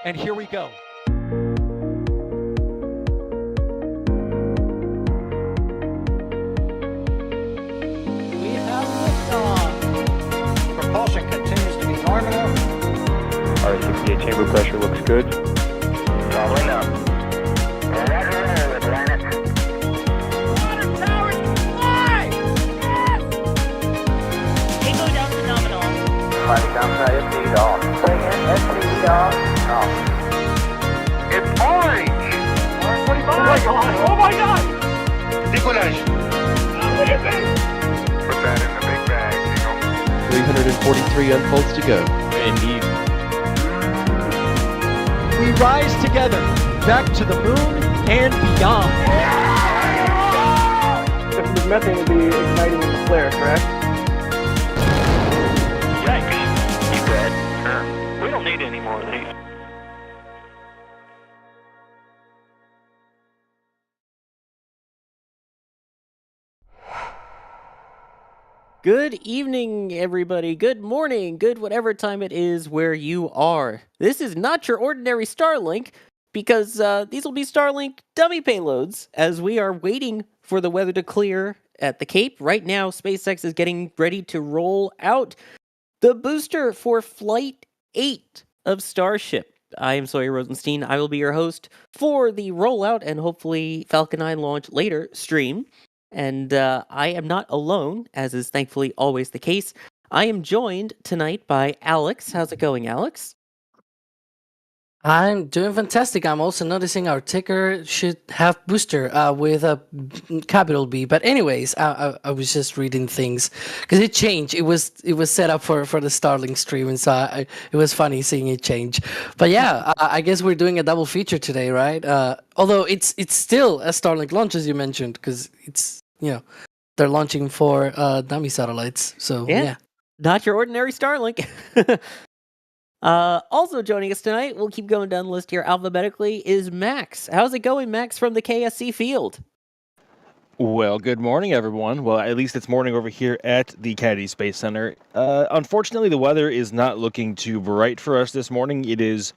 And here we go. We have liftoff. Propulsion continues to be nominal. R68 chamber pressure looks good. Following up. Roger, roger, Atlantis. Water towers fly! Yes! Tango down to nominal. Flighting downside FD off. Bring in FD off. Off. It's orange! 25! Oh my god! Oh my god! Decollage. What is it? Put that in the big bag, you know. 343 unfolds to go. Indeed. We rise together, back to the moon and beyond. The methane will be igniting in the flare, correct? Yikes. You good? Sure. We don't need any more of these. Good evening, everybody. Good morning. Good whatever time it is where you are. This is not your ordinary Starlink because these will be Starlink dummy payloads as we are waiting for the weather to clear at the Cape. Right now, SpaceX is getting ready to roll out the booster for Flight 8 of Starship. I am Sawyer Rosenstein. I will be your host for the rollout and hopefully Falcon 9 launch later stream. And I am not alone, as is thankfully always the case. I am joined tonight by Alex. How's it going, Alex? I'm doing fantastic. I'm also noticing our ticker should have booster with a capital B. But anyways, I was just reading things because it changed. It was set up for the Starlink stream, and so it was funny seeing it change. But yeah, I guess we're doing a double feature today, right? Although it's still a Starlink launch, as you mentioned, because it's they're launching for dummy satellites. So yeah. Not your ordinary Starlink. Also joining us tonight, we'll keep going down the list here alphabetically, is Max. How's it going, Max, from the KSC field? Well, good morning, everyone. Well, at least it's morning over here at the Kennedy Space Center. Unfortunately, the weather is not looking too bright for us this morning. It is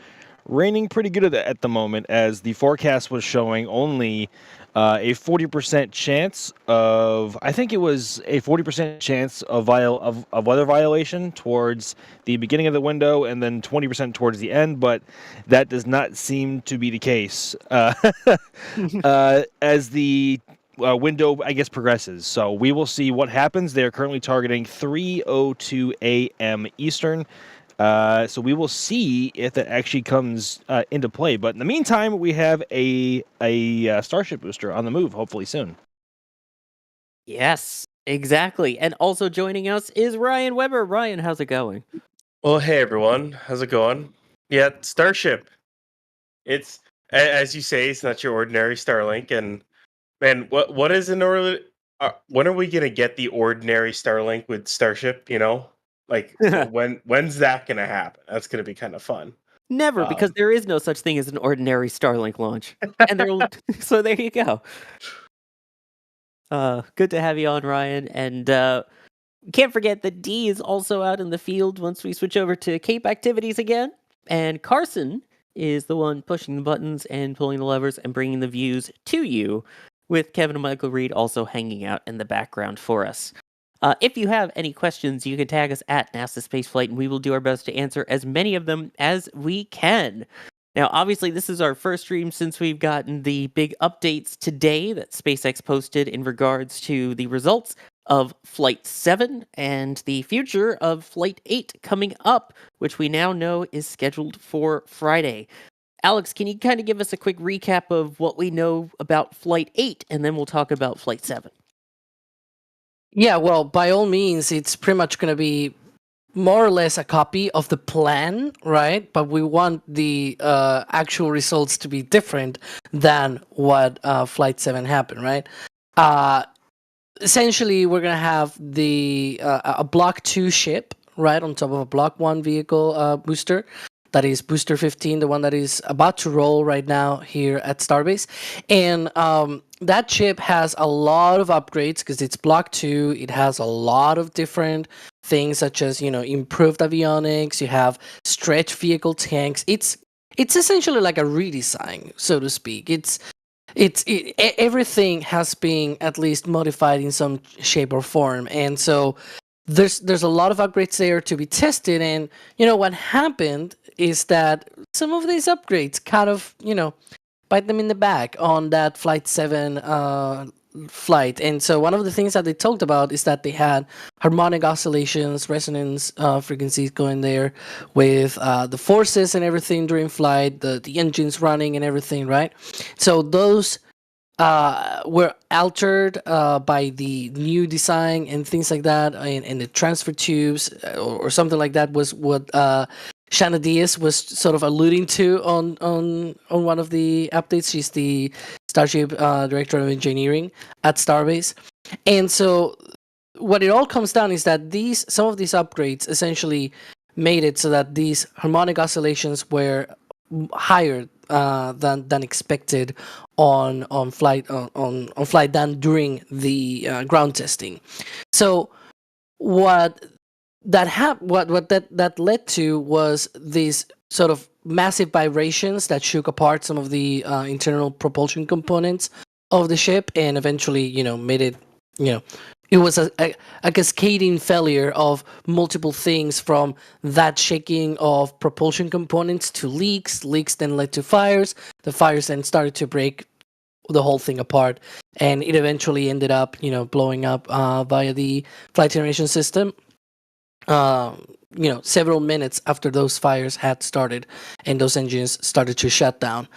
raining pretty good at the moment, as the forecast was showing only a 40% chance of, I think it was a 40% chance of weather violation towards the beginning of the window and then 20% towards the end, but that does not seem to be the case as the window, I guess, progresses. So we will see what happens. They're currently targeting 3:02 a.m. Eastern. So we will see if that actually comes into play. But in the meantime, we have a Starship booster on the move, hopefully soon. Yes, exactly. And also joining us is Ryan Weber. Ryan, how's it going? Well, hey everyone, how's it going? Yeah, Starship. It's as you say, it's not your ordinary Starlink. And man, what is an order? When are we gonna get the ordinary Starlink with Starship? Like when's that gonna happen? That's gonna be kind of fun. Never, because there is no such thing as an ordinary Starlink launch. And so there you go. Good to have you on, Ryan. And can't forget that D is also out in the field once we switch over to Cape activities again. And Carson is the one pushing the buttons and pulling the levers and bringing the views to you, with Kevin and Michael Reed also hanging out in the background for us. If you have any questions, you can tag us at NASASpaceflight, and we will do our best to answer as many of them as we can. Now, obviously, this is our first stream since we've gotten the big updates today that SpaceX posted in regards to the results of Flight 7 and the future of Flight 8 coming up, which we now know is scheduled for Friday. Alex, can you kind of give us a quick recap of what we know about Flight 8, and then we'll talk about Flight 7? Yeah, well, by all means, it's pretty much going to be more or less a copy of the plan, right? But we want the actual results to be different than what Flight 7 happened, right? Essentially, we're going to have a Block 2 ship, right, on top of a Block 1 vehicle booster. That is Booster 15, the one that is about to roll right now here at Starbase. And that ship has a lot of upgrades because it's Block 2. It has a lot of different things such as, improved avionics. You have stretch vehicle tanks. It's it's essentially like a redesign, so to speak. Everything has been at least modified in some shape or form, and so there's a lot of upgrades there to be tested. And what happened is that some of these upgrades kind of bite them in the back on that Flight 7 flight. And so one of the things that they talked about is that they had harmonic oscillations, resonance frequencies going there with the forces and everything during flight, the engines running and everything, right? So those were altered by the new design and things like that, and the transfer tubes or something like that was what Shanna Diaz was sort of alluding to on one of the updates. She's the Starship Director of Engineering at Starbase. And so what it all comes down is that some of these upgrades essentially made it so that these harmonic oscillations were higher than expected on flight than during the ground testing. So what that led to was these sort of massive vibrations that shook apart some of the internal propulsion components of the ship, and eventually made it it was a cascading failure of multiple things, from that shaking of propulsion components to leaks then led to fires. The fires then started to break the whole thing apart, and it eventually ended up blowing up via the flight termination system several minutes after those fires had started and those engines started to shut down.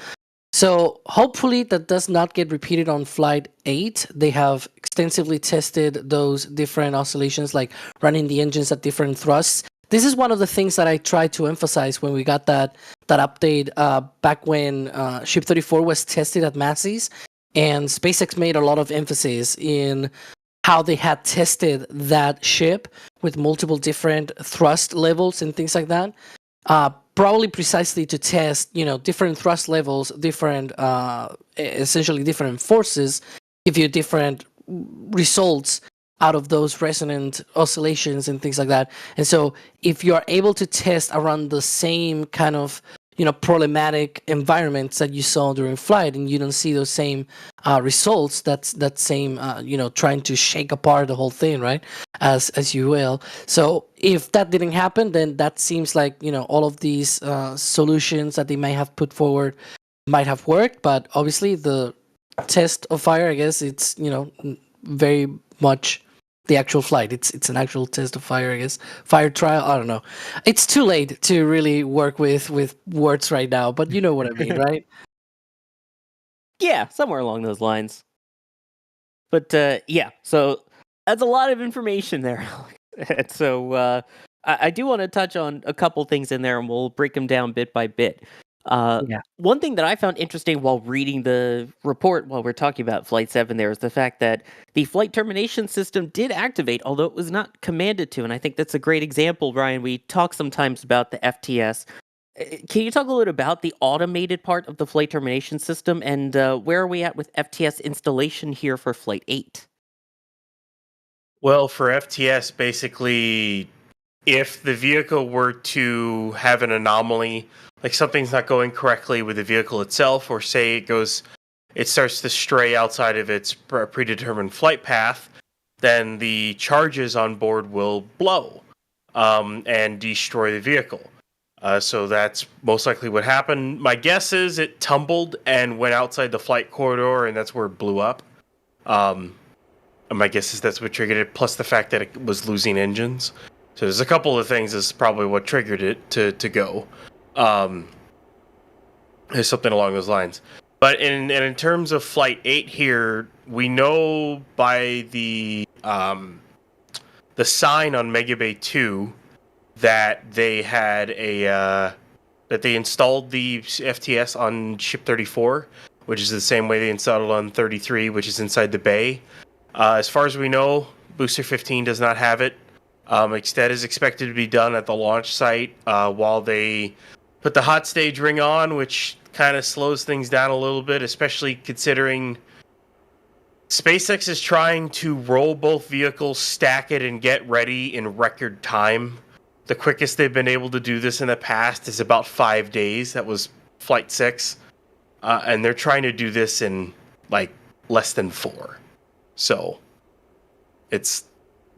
So hopefully that does not get repeated on Flight 8. They have extensively tested those different oscillations, like running the engines at different thrusts. This is one of the things that I tried to emphasize when we got that update back when Ship 34 was tested at Massey's, and SpaceX made a lot of emphasis in how they had tested that ship with multiple different thrust levels and things like that. Probably precisely to test, different thrust levels, different, essentially different forces, give you different results out of those resonant oscillations and things like that. And so if you are able to test around the same kind of, problematic environments that you saw during flight, and you don't see those same results, that same, trying to shake apart the whole thing, right? As you will. So if that didn't happen, then that seems like, all of these solutions that they might have put forward might have worked. But obviously the test of fire, I guess it's, very much the actual flight. It's an actual test of fire, I guess. Fire trial, I don't know. It's too late to really work with words right now, but you know what I mean, right? Yeah, somewhere along those lines. But yeah, so that's a lot of information there. And so I do want to touch on a couple things in there, and we'll break them down bit by bit. One thing that I found interesting while reading the report, while we're talking about Flight 7 there, is the fact that the flight termination system did activate, although it was not commanded to. And I think that's a great example, Ryan. We talk sometimes about the FTS. Can you talk a little bit about the automated part of the flight termination system, and where are we at with FTS installation here for Flight 8? Well, for FTS, basically, if the vehicle were to have an anomaly, like something's not going correctly with the vehicle itself, or say it starts to stray outside of its predetermined flight path, then the charges on board will blow and destroy the vehicle. So that's most likely what happened. My guess is it tumbled and went outside the flight corridor, and that's where it blew up. My guess is that's what triggered it, plus the fact that it was losing engines. So there's a couple of things that's probably what triggered it to go. There's something along those lines. But in terms of Flight 8 here, we know by the sign on Megabay 2 that they had that they installed the FTS on Ship 34, which is the same way they installed it on 33, which is inside the bay. As far as we know, Booster 15 does not have it. That is expected to be done at the launch site while they put the hot stage ring on, which kind of slows things down a little bit, especially considering SpaceX is trying to roll both vehicles, stack it, and get ready in record time. The quickest they've been able to do this in the past is about 5 days. That was Flight 6, and they're trying to do this in like less than 4. So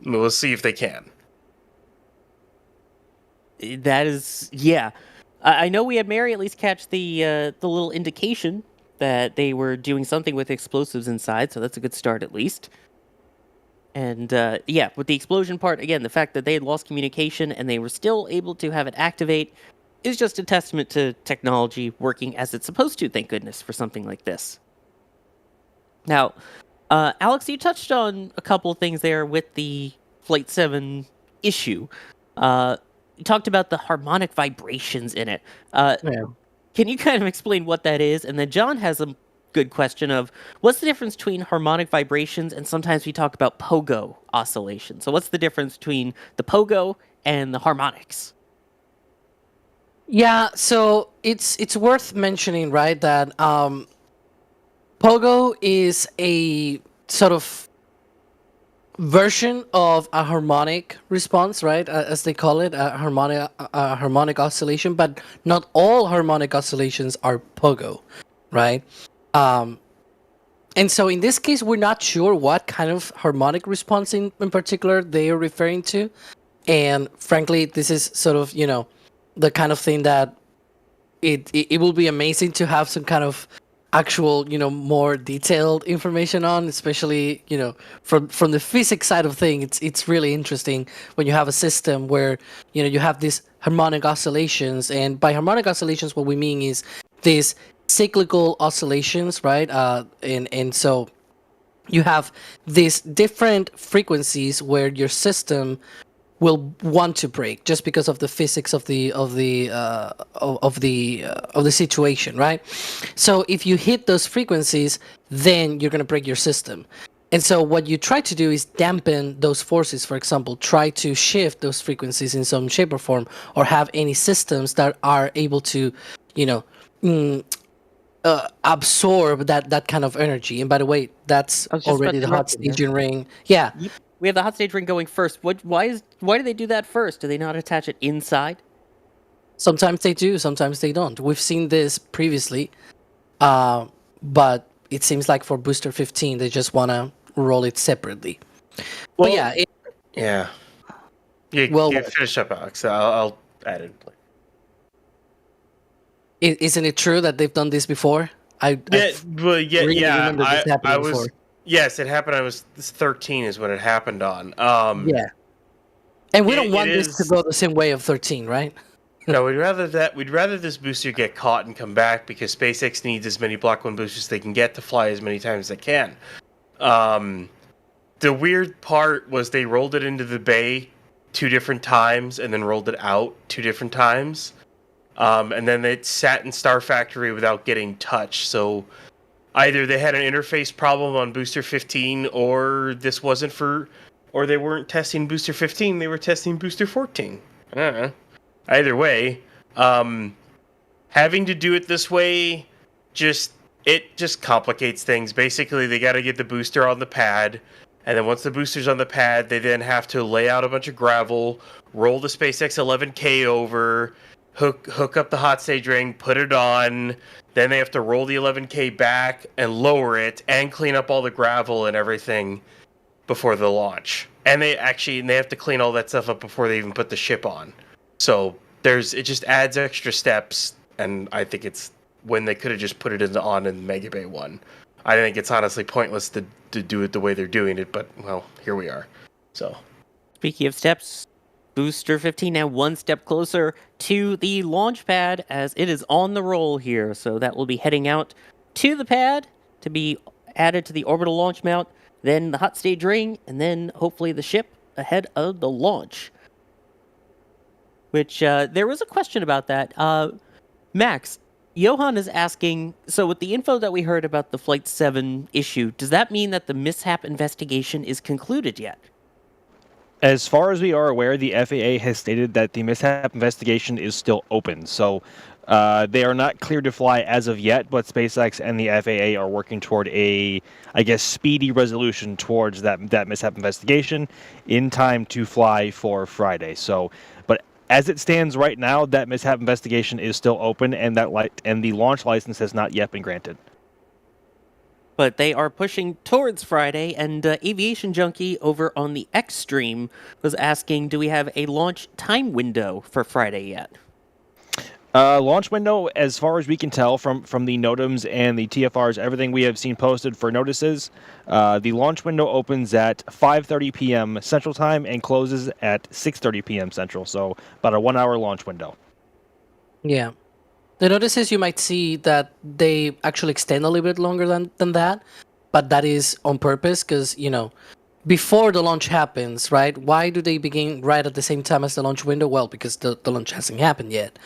we'll see if they can. That is, yeah. I know we had Mary at least catch the little indication that they were doing something with explosives inside, so that's a good start at least. And yeah, with the explosion part, again, the fact that they had lost communication and they were still able to have it activate is just a testament to technology working as it's supposed to, thank goodness, for something like this. Now, Alex, you touched on a couple of things there with the Flight 7 issue. You talked about the harmonic vibrations in it. Yeah. Can you kind of explain what that is? And then John has a good question of what's the difference between harmonic vibrations and sometimes we talk about pogo oscillation. So what's the difference between the pogo and the harmonics? Yeah, so it's worth mentioning, right, that Pogo is a sort of version of a harmonic response, right, as they call it, a harmonic oscillation, but not all harmonic oscillations are Pogo, right? And so in this case, we're not sure what kind of harmonic response in particular they are referring to. And frankly, this is sort of, the kind of thing that it will be amazing to have some kind of actual, more detailed information on, especially, from the physics side of things. It's really interesting when you have a system where, you have these harmonic oscillations. And by harmonic oscillations, what we mean is these cyclical oscillations, right? And so you have these different frequencies where your system will want to break just because of the physics of the situation, right? So if you hit those frequencies, then you're going to break your system. And so what you try to do is dampen those forces. For example, try to shift those frequencies in some shape or form, or have any systems that are able to, absorb that kind of energy. And by the way, that's already the hot staging ring. Yeah. We have the hot stage ring going first. Why do they do that first? Do they not attach it inside? Sometimes they do, sometimes they don't. We've seen this previously, but it seems like for Booster 15, they just want to roll it separately. Well, but yeah. You finish up, Alex. I'll add it. Isn't it true that they've done this before? I remember this happening before. Yes, it happened. I was 13 is when it happened on. Yeah, and we don't want this to go the same way of 13, right? No, we'd rather this booster get caught and come back, because SpaceX needs as many Block 1 boosters they can get to fly as many times as they can. The weird part was they rolled it into the bay 2 different times and then rolled it out 2 different times. And then it sat in Star Factory without getting touched. So either they had an interface problem on Booster 15, or or they weren't testing Booster 15, they were testing Booster 14. I don't know. Either way, having to do it this way just complicates things. Basically, they got to get the booster on the pad, and then once the booster's on the pad, they then have to lay out a bunch of gravel, roll the SpaceX 11K over, hook up the hot stage ring, put it on. Then they have to roll the 11K back and lower it and clean up all the gravel and everything before the launch. And they have to clean all that stuff up before they even put the ship on. So it just adds extra steps, and I think it's when they could have just put it on in Mega Bay 1. I think it's honestly pointless to do it the way they're doing it, but well, here we are. So Speaking of steps, Booster 15 now 1 step closer to the launch pad as it is on the roll here. So that will be heading out to the pad to be added to the orbital launch mount, then the hot stage ring, and then hopefully the ship ahead of the launch. Which, there was a question about that. Max, Johan is asking, so with the info that we heard about the Flight 7 issue, does that mean that the mishap investigation is concluded yet? As far as we are aware, the FAA has stated that the mishap investigation is still open. So they are not cleared to fly as of yet, but SpaceX and the FAA are working toward a, speedy resolution towards that mishap investigation in time to fly for Friday. So, but As it stands right now, that mishap investigation is still open, and the launch license has not yet been granted. But they are pushing towards Friday, and Aviation Junkie over on the X stream was asking, do we have a launch time window for Friday yet? Launch window, as far as we can tell from the NOTAMs and the TFRs, everything we have seen posted for notices, the launch window opens at 5:30 p.m. Central Time and closes at 6:30 p.m. Central, so about a 1-hour launch window. Yeah. The notices you might see that they actually extend a little bit longer than that, but that is on purpose because, before the launch happens, right? Why do they begin right at the same time as the launch window? Well, because the launch hasn't happened yet.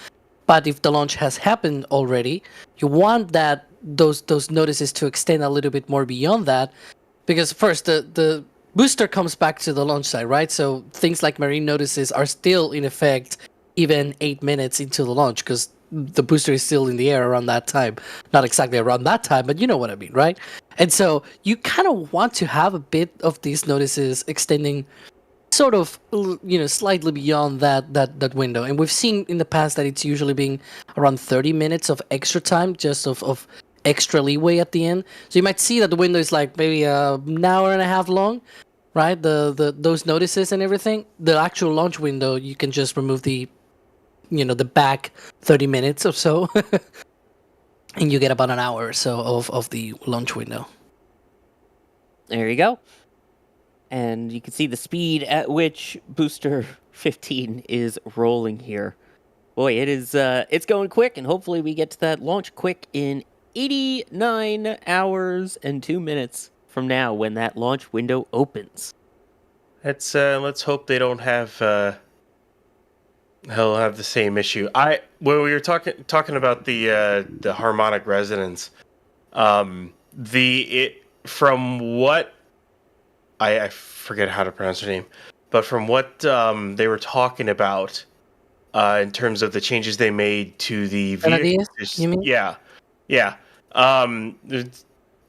But if the launch has happened already, you want those notices to extend a little bit more beyond that, because first the booster comes back to the launch site, right? So things like marine notices are still in effect even 8 minutes into the launch, because the booster is still in the air around that time. Not exactly around that time, but you know what I mean, right? And so you kind of want to have a bit of these notices extending sort of, slightly beyond that window. And we've seen in the past that it's usually been around 30 minutes of extra time, just of extra leeway at the end. So you might see that the window is like maybe an hour and a half long, right? Those notices and everything. The actual launch window, you can just remove the back 30 minutes or so, and you get about an hour or so of the launch window. There you go. And you can see the speed at which Booster 15 is rolling here. Boy, it's going quick, and hopefully we get to that launch quick in 89 hours and 2 minutes from now when that launch window opens. Let's hope they don't have he'll have the same issue. When we were talking about the harmonic resonance, from what I forget how to pronounce her name, but from what they were talking about in terms of the changes they made to the vehicle, you mean? Yeah.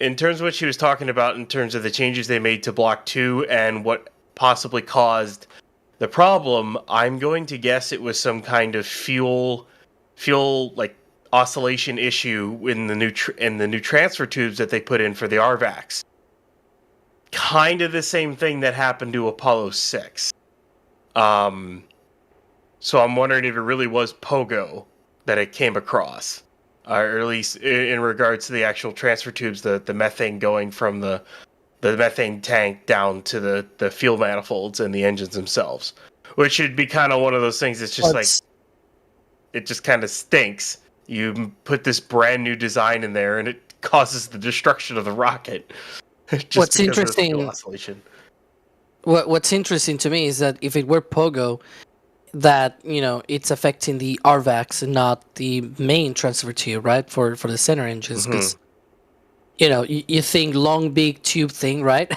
In terms of what she was talking about, in terms of the changes they made to Block 2 and what possibly caused the problem, I'm going to guess it was some kind of fuel like oscillation issue in the new transfer tubes that they put in for the RVACs. Kind of the same thing that happened to Apollo 6. So I'm wondering if it really was Pogo that it came across, or at least in regards to the actual transfer tubes, the methane going from the methane tank down to the fuel manifolds and the engines themselves, which should be kind of one of those things that's just it just kind of stinks. You put this brand new design in there and it causes the destruction of the rocket. What's interesting? What's interesting to me is that if it were Pogo, that it's affecting the RVACs and not the main transfer tube, right? For the center engines, because you think long big tube thing, right?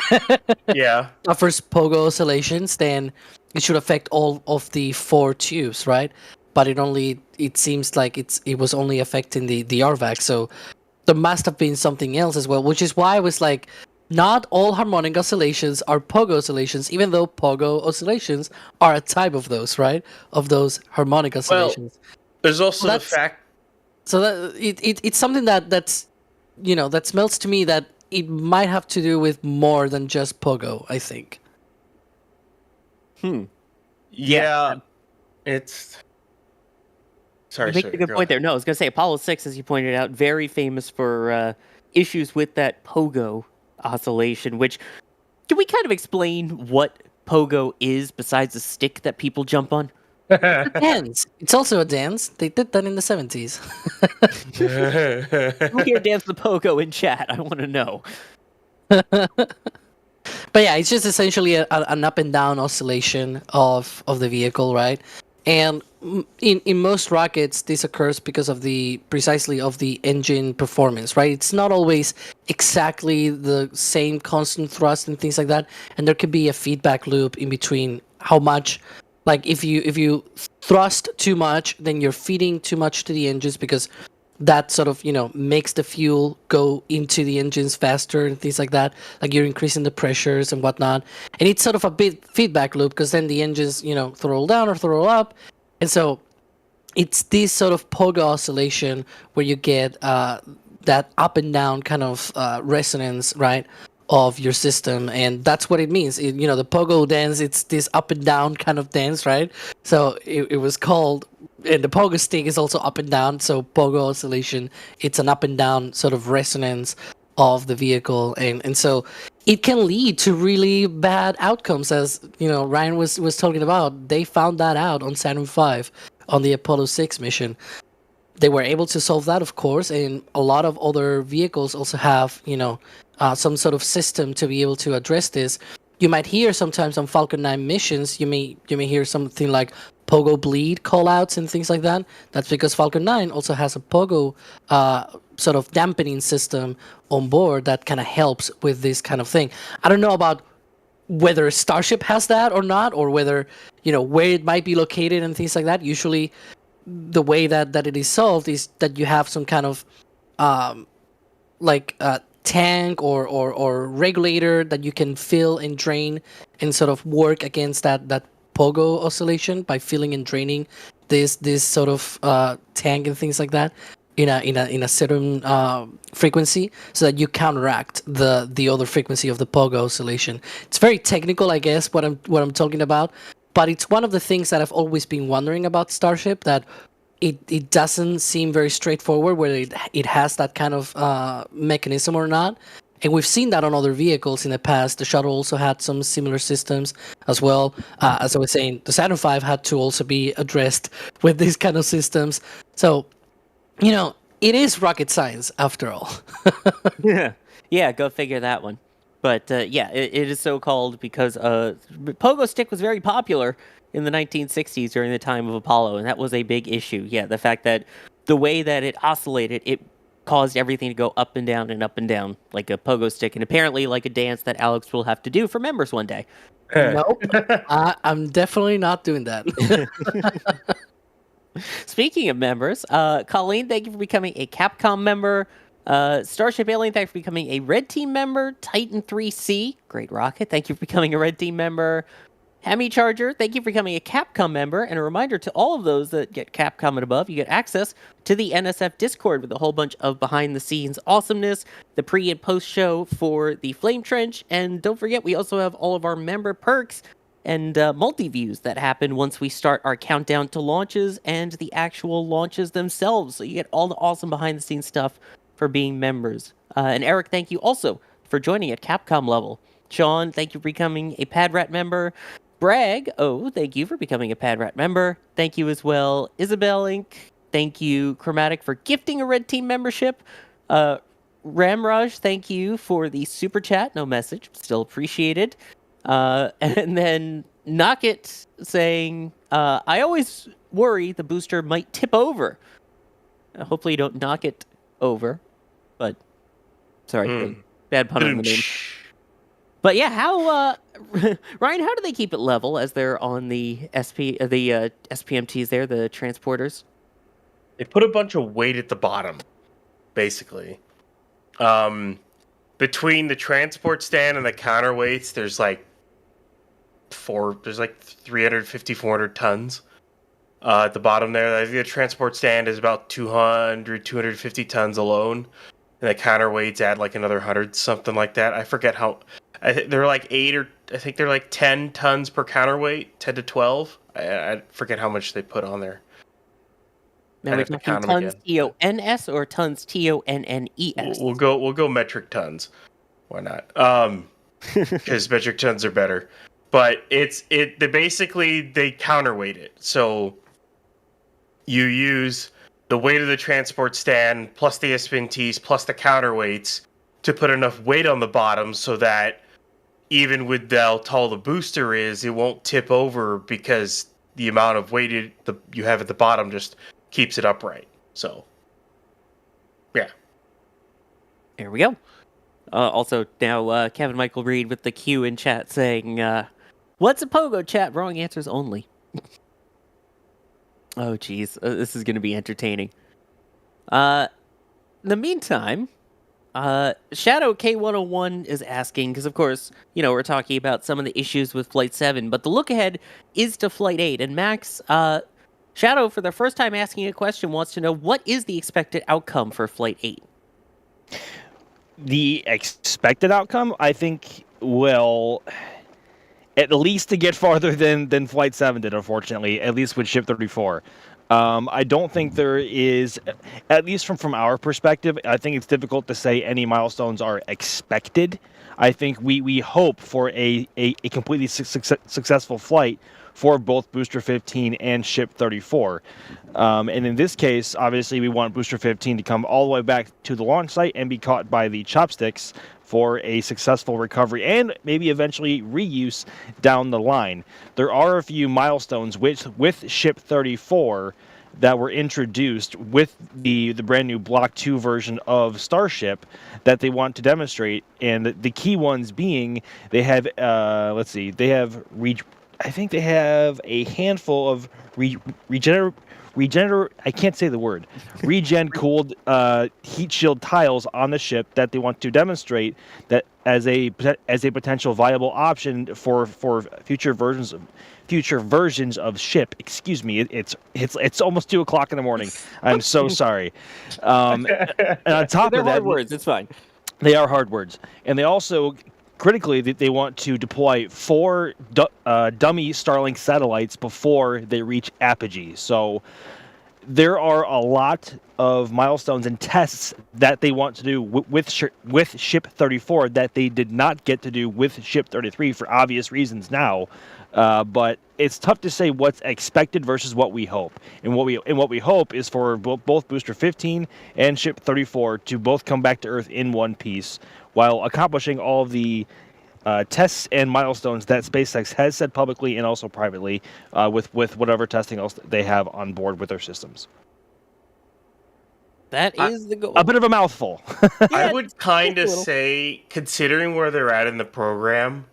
Yeah. Suffers Pogo oscillations, then it should affect all of the 4 tubes, right? But it seems like it was only affecting the RVAC, so there must have been something else as well, which is why I was like, not all harmonic oscillations are Pogo oscillations, even though Pogo oscillations are a type of those, right? Of those harmonic oscillations. Well, there's also the fact. So that it's something that smells to me that it might have to do with more than just Pogo, I think. Yeah. It's. Sorry, you make a good point there. No, I was going to say Apollo 6, as you pointed out, very famous for issues with that Pogo oscillation, which, can we kind of explain what Pogo is besides a stick that people jump on? It's a dance. It's also a dance. They did that in the 70s. Who here dance the Pogo in chat? I want to know. But yeah, it's just essentially an up and down oscillation of the vehicle, right? And in most rockets, this occurs because of precisely of the engine performance, right? It's not always exactly the same constant thrust and things like that, and there could be a feedback loop in between how much, like if you thrust too much, then you're feeding too much to the engines because that sort of makes the fuel go into the engines faster and things like that. Like you're increasing the pressures and whatnot, and it's sort of a big feedback loop because then the engines throttle down or throttle up, And so it's this sort of pogo oscillation where you get that up and down kind of resonance, right, of your system, and that's what it means. The pogo dance, it's this up and down kind of dance, right? So it was called, and the pogo stick is also up and down. So pogo oscillation, it's an up and down sort of resonance of the vehicle, and so it can lead to really bad outcomes, as Ryan was talking about. They found that out on Saturn V on the Apollo 6 mission. They were able to solve that, of course, and a lot of other vehicles also have, some sort of system to be able to address this. You might hear sometimes on Falcon 9 missions, you may hear something like Pogo bleed callouts and things like that. That's because Falcon 9 also has a Pogo sort of dampening system on board that kind of helps with this kind of thing. I don't know about whether Starship has that or not, or whether, where it might be located and things like that. Usually the way that it is solved is that you have some kind of tank or regulator that you can fill and drain and sort of work against that pogo oscillation by filling and draining this sort of tank and things like that in a certain frequency, so that you counteract the other frequency of the pogo oscillation. It's very technical, I guess, what I'm talking about, but it's one of the things that I've always been wondering about Starship, that it doesn't seem very straightforward whether it has that kind of mechanism or not. And we've seen that on other vehicles in the past. The Shuttle also had some similar systems as well. As I was saying, the Saturn V had to also be addressed with these kind of systems. So, it is rocket science after all. Yeah, go figure that one. But it is so called because pogo stick was very popular in the 1960s during the time of Apollo, and that was a big issue. Yeah, the fact that the way that it oscillated, it caused everything to go up and down like a pogo stick, and apparently like a dance that Alex will have to do for members one day. Nope. I'm definitely not doing that. Speaking of members, Colleen, thank you for becoming a Capcom member. Starship Alien, thank you for becoming a Red Team member. Titan 3C, great rocket, thank you for becoming a Red Team member. Hemi Charger, thank you for becoming a Capcom member. And a reminder to all of those that get Capcom and above, you get access to the NSF Discord with a whole bunch of behind-the-scenes awesomeness, the pre- and post-show for the Flame Trench, and don't forget, we also have all of our member perks and multi-views that happen once we start our countdown to launches and the actual launches themselves. So you get all the awesome behind-the-scenes stuff for being members. And Eric, thank you also for joining at Capcom level. Sean, thank you for becoming a Padrat member. Bragg, thank you for becoming a Padrat member. Thank you as well. Isabel Inc., thank you. Chromatic for gifting a Red Team membership. Ramraj, thank you for the super chat. No message, still appreciated. And then Knockit saying, I always worry the booster might tip over. Hopefully you don't knock it over. But, sorry, bad pun on the name. But yeah, how Ryan? How do they keep it level as they're on the SPMTs there, the transporters? They put a bunch of weight at the bottom, basically. Between the transport stand and the counterweights, there's like 350, 400 tons at the bottom there. I think the transport stand is about 200, 250 tons alone, and the counterweights add like another 100, something like that. I forget how. They're like 10 tons per counterweight, 10 to 12. I forget how much they put on there. Now we're talking tons TONS or tons TONNES. We'll go metric tons. Why not? Because metric tons are better. But they counterweight it. So you use the weight of the transport stand plus the SPNTs plus the counterweights to put enough weight on the bottom so that even with how tall the booster is, it won't tip over because the amount of weight you have at the bottom just keeps it upright. So, yeah. There we go. Also, now Kevin Michael Reed with the Q in chat saying, what's a pogo chat? Wrong answers only. Oh, geez. This is going to be entertaining. In the meantime, Shadow K101 is asking, because of course, we're talking about some of the issues with Flight 7, but the look ahead is to Flight 8. And Max, Shadow, for the first time asking a question, wants to know what is the expected outcome for Flight 8? The expected outcome, I think, will at least to get farther than Flight 7 did, unfortunately, at least with Ship 34. I don't think there is, at least from our perspective, I think it's difficult to say any milestones are expected. I think we hope for a completely successful flight for both Booster 15 and Ship 34. And in this case, obviously, we want Booster 15 to come all the way back to the launch site and be caught by the chopsticks for a successful recovery and maybe eventually reuse down the line. There are a few milestones with Ship 34 that were introduced with the brand new Block 2 version of Starship that they want to demonstrate, and the key ones being they have I think they have a handful of I can't say the word, regen cooled heat shield tiles on the ship that they want to demonstrate that as a potential viable option for future versions of ship. Excuse me, it's almost 2:00 in the morning. I'm so sorry. And on top They're of that, hard words. It's fine. they are hard words, and they also critically they want to deploy 4 dummy Starlink satellites before they reach apogee. So there are a lot of milestones and tests that they want to do with Ship 34 that they did not get to do with Ship 33 for obvious reasons now. But it's tough to say what's expected versus what we hope. And what we hope is for both Booster 15 and Ship 34 to both come back to Earth in one piece, while accomplishing all of the tests and milestones that SpaceX has said publicly and also privately with whatever testing else they have on board with their systems. That is the goal. A bit of a mouthful. I would kind of little. say, considering where they're at in the program,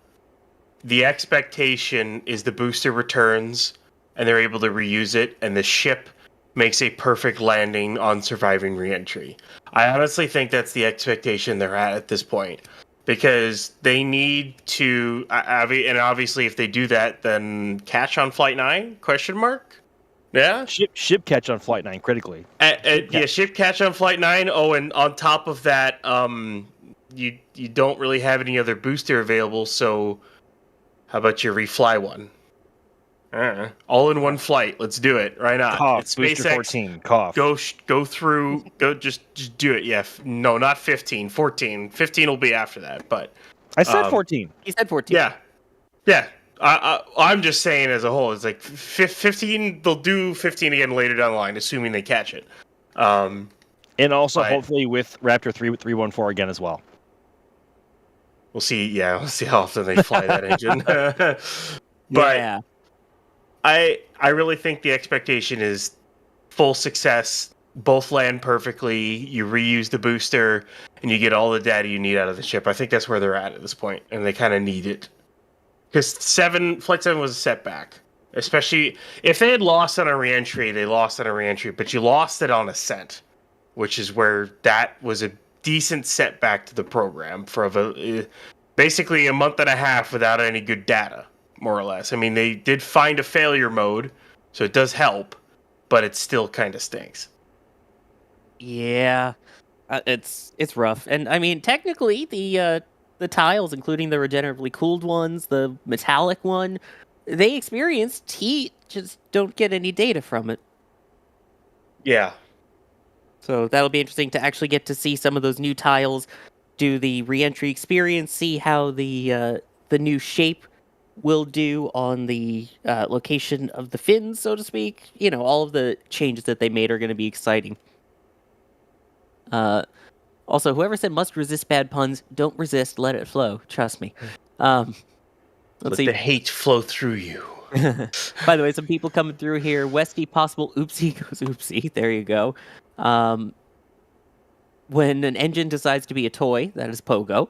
the expectation is the booster returns and they're able to reuse it, and the ship makes a perfect landing on surviving reentry. I honestly think that's the expectation they're at this point, because they need to, and obviously if they do that, then catch on Flight 9? Question mark? Yeah? Ship catch on Flight 9 critically. Yeah, ship catch on Flight 9. Oh, and on top of that, you don't really have any other booster available, so how about you refly one? All in one flight. Let's do it. Right now. Cough. It's Booster SpaceX. 14. Cough. Go through. Just do it. Yeah. No, not 15. 14. 15 will be after that. But I said 14. He said 14. Yeah. I'm just saying as a whole. It's like 15. They'll do 15 again later down the line, assuming they catch it. And also hopefully with Raptor 314 again as well. We'll see. Yeah, we'll see how often they fly that engine. But Yeah. I really think the expectation is full success. Both land perfectly. You reuse the booster, and you get all the data you need out of the ship. I think that's where they're at this point, and they kind of need it. Because Flight 7 was a setback. Especially if they had lost on a reentry, they lost on a reentry, but you lost it on ascent, which is where that was a decent setback to the program for basically a month and a half without any good data, more or less. I mean, they did find a failure mode, so it does help, but it still kind of stinks. Yeah. It's rough. And I mean, technically the tiles, including the regeneratively cooled ones, the metallic one, they experienced heat, just don't get any data from it. Yeah. So that'll be interesting to actually get to see some of those new tiles, do the reentry experience, see how the new shape will do on the location of the fins, so to speak. You know, all of the changes that they made are going to be exciting. Also, whoever said must resist bad puns, don't resist, let it flow. Trust me. Let's Let see. the hate flow through you. By the way, some people coming through here. Westy, possible oopsie goes oopsie. There you go. When an engine decides to be a toy, that is Pogo.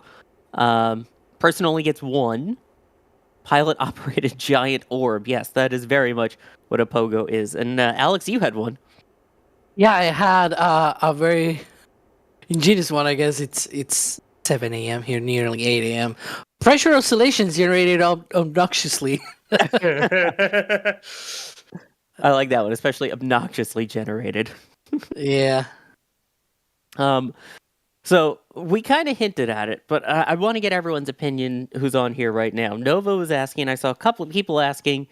Person only gets one. Pilot-operated giant orb. Yes, that is very much what a Pogo is. And Alex, you had one. Yeah, I had a very ingenious one. I guess it's 7 a.m. here, nearly 8 a.m. Pressure oscillations generated obnoxiously. I like that one, especially obnoxiously generated. Yeah. So we kind of hinted at it, but I want to get everyone's opinion who's on here right now. Nova was asking, I saw a couple of people asking,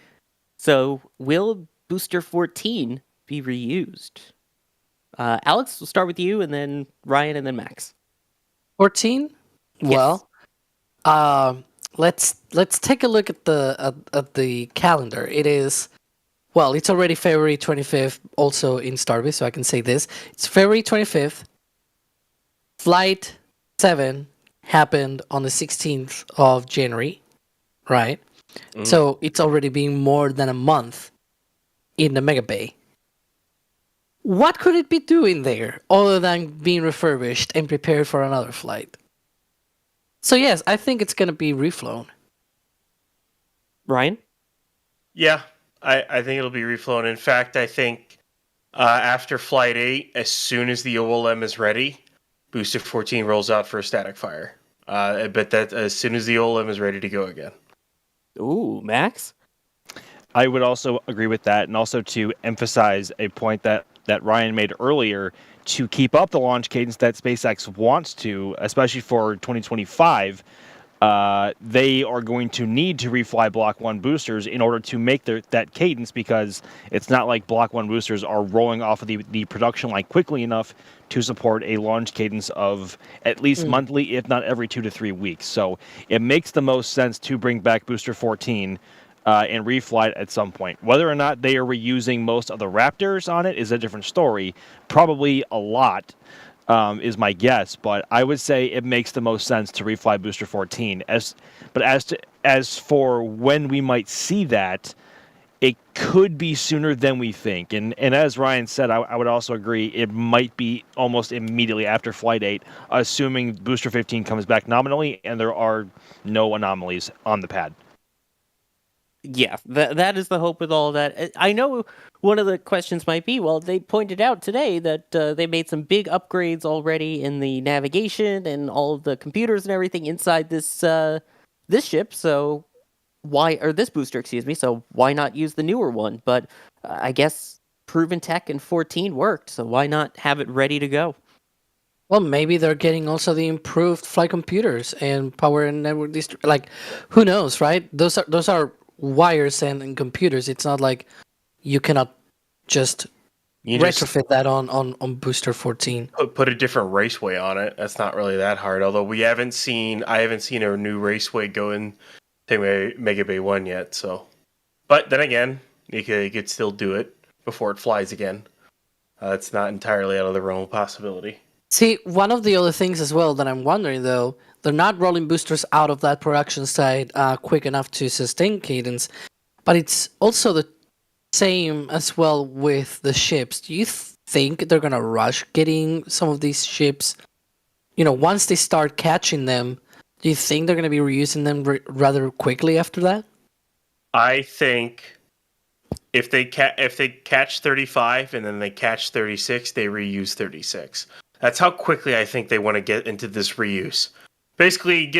so will Booster 14 be reused? Alex, we'll start with you, and then Ryan, and then Max. 14? Yes. Well, let's take a look at the calendar. It is, well, it's already February 25th, also in Starbase, so I can say this. It's February 25th. Flight 7 happened on the 16th of January, right? So it's already been more than a month in the Mega Bay. What could it be doing there other than being refurbished and prepared for another flight? So yes, I think it's going to be reflown. Ryan? Yeah, I think it'll be reflown. In fact, I think after Flight 8, as soon as the OLM is ready, Booster 14 rolls out for a static fire. I bet that as soon as the OLM is ready to go again. Ooh, Max? I would also agree with that, and also to emphasize a point that Ryan made earlier, to keep up the launch cadence that SpaceX wants to, especially for 2025, they are going to need to refly Block 1 boosters in order to make that cadence, because it's not like Block 1 boosters are rolling off of the production line quickly enough to support a launch cadence of at least monthly, if not every 2 to 3 weeks. So it makes the most sense to bring back Booster 14 and refly it at some point. Whether or not they are reusing most of the Raptors on it is a different story. Probably a lot. Is my guess, but I would say it makes the most sense to refly Booster 14. As for when we might see that, it could be sooner than we think. And as Ryan said, I would also agree it might be almost immediately after Flight 8, assuming Booster 15 comes back nominally and there are no anomalies on the pad. Yeah, that is the hope with all that. I know one of the questions might be, well, they pointed out today that they made some big upgrades already in the navigation and all of the computers and everything inside this this ship. So this booster, excuse me. So why not use the newer one? But I guess proven tech in 14 worked, so why not have it ready to go? Well, maybe they're getting also the improved flight computers and power and network like, who knows, right? Those are wires and computers. It's not like you cannot just retrofit that on Booster 14. Put a different raceway on it. That's not really that hard. Although I haven't seen a new raceway go in to Mega Bay 1 yet. So, but then again, you could still do it before it flies again. It's not entirely out of the realm of possibility. See, one of the other things as well that I'm wondering, though, they're not rolling boosters out of that production site quick enough to sustain cadence, but it's also the same as well with the ships. Do you think they're going to rush getting some of these ships? You know, once they start catching them, do you think they're going to be reusing them rather quickly after that? I think if they catch 35 and then they catch 36, they reuse 36. That's how quickly I think they want to get into this reuse. Basically,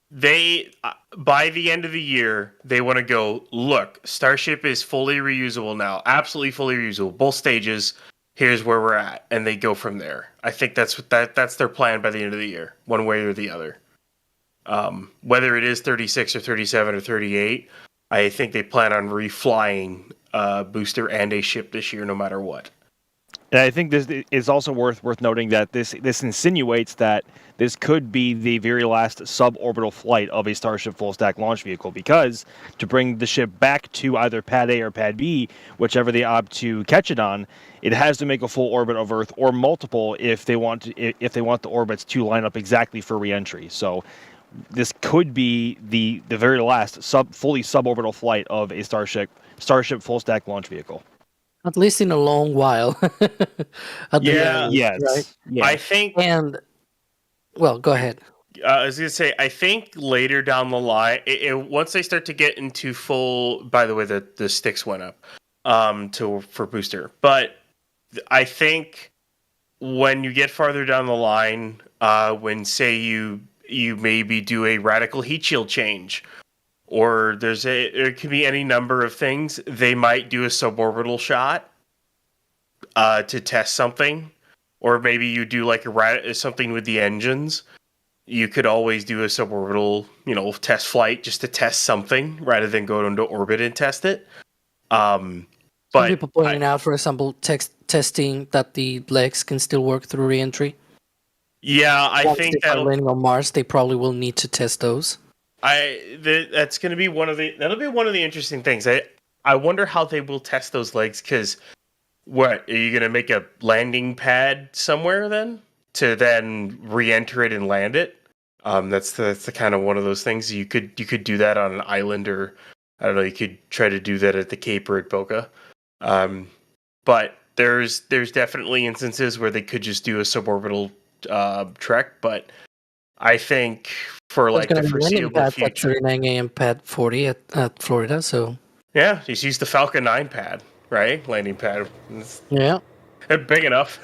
they by the end of the year they want to go, look, Starship is fully reusable now, absolutely fully reusable, both stages. Here's where we're at, and they go from there. I think that's their plan by the end of the year, one way or the other. Whether it is 36 or 37 or 38, I think they plan on reflying booster and a ship this year, no matter what. And I think this is also worth noting that this insinuates that this could be the very last suborbital flight of a Starship full-stack launch vehicle, because to bring the ship back to either Pad A or Pad B, whichever they opt to catch it on, it has to make a full orbit of Earth or multiple if they want the orbits to line up exactly for re-entry. So this could be the very last fully suborbital flight of a Starship full-stack launch vehicle. At least in a long while. Yes. Right? Yeah. I think. And, well, go ahead. I was going to say, I think later down the line, once they start to get into full. By the way, the sticks went up for booster, but I think when you get farther down the line, when say you maybe do a radical heat shield change, or it could be any number of things. They might do a suborbital shot to test something, or maybe you do like something with the engines. You could always do a suborbital, test flight just to test something rather than go into orbit and test it. Some But people pointing out, for example, testing that the legs can still work through reentry. yeah, I Once think they start landing on Mars, they probably will need to test those. That's going to be one of the interesting things. I wonder how they will test those legs, because what, are you going to make a landing pad somewhere then to then re-enter it and land it? That's the kind of one of those things. You could do that on an island, or I don't know. You could try to do that at the Cape or at Boca. But there's definitely instances where they could just do a suborbital trek. But I think for like the foreseeable future, at 39 a.m. pad 40 at Florida. So yeah, just use the Falcon 9 pad, right? Landing pad. Yeah. Big enough.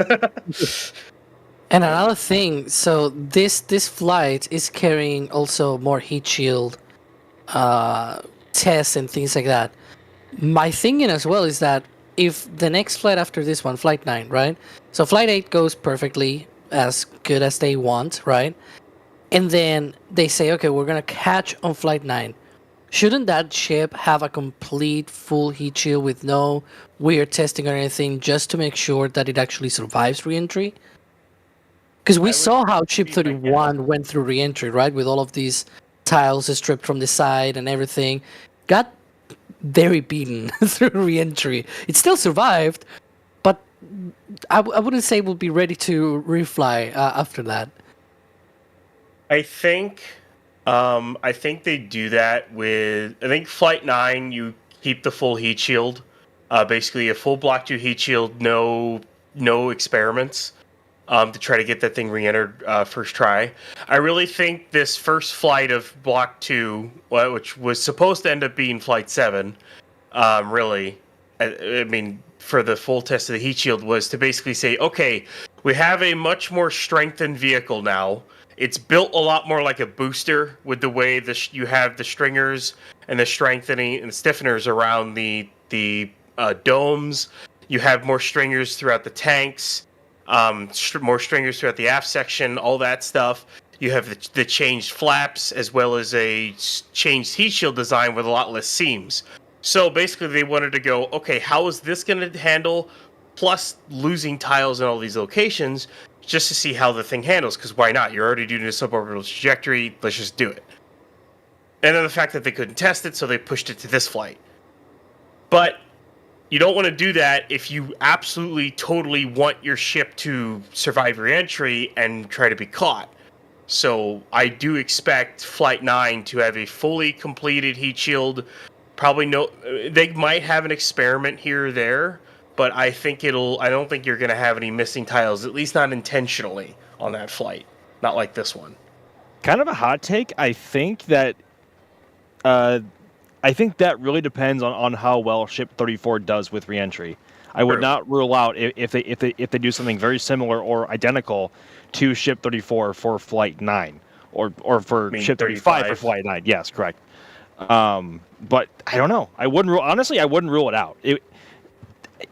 And another thing, so this flight is carrying also more heat shield tests and things like that. My thinking as well is that if the next flight after this one, Flight 9, right? So Flight 8 goes perfectly as good as they want, right? And then they say, okay, we're going to catch on Flight 9. Shouldn't that ship have a complete full heat shield with no weird testing or anything, just to make sure that it actually survives re-entry? Because we saw how Ship 31 went through re-entry, right? With all of these tiles stripped from the side and everything. Got very beaten through re-entry. It still survived, but I wouldn't say we'll be ready to refly after that. I think they do that with, I think Flight 9, you keep the full heat shield. Basically a full Block 2 heat shield, no experiments. To try to get that thing re-entered first try. I really think this first flight of Block 2, which was supposed to end up being Flight 7, really, I mean, for the full test of the heat shield, was to basically say, okay, we have a much more strengthened vehicle now. It's built a lot more like a booster, with the way you have the stringers and the strengthening and the stiffeners around the domes. You have more stringers throughout the tanks. More stringers throughout the aft section, all that stuff. You have the changed flaps, as well as a changed heat shield design with a lot less seams. So basically they wanted to go, okay, how is this going to handle, plus losing tiles in all these locations, just to see how the thing handles, because why not? You're already doing a suborbital trajectory, let's just do it. And then the fact that they couldn't test it, so they pushed it to this flight. But you don't want to do that if you absolutely, totally want your ship to survive re-entry and try to be caught. So I do expect Flight 9 to have a fully completed heat shield. They might have an experiment here or there, but I don't think you're going to have any missing tiles, at least not intentionally, on that flight. Not like this one. Kind of a hot take. I think that really depends on how well Ship 34 does with reentry. I would not rule out if they do something very similar or identical to Ship 34 for Flight 9, or for Ship 35 for Flight 9. Yes, correct. But I don't know. I wouldn't rule it out.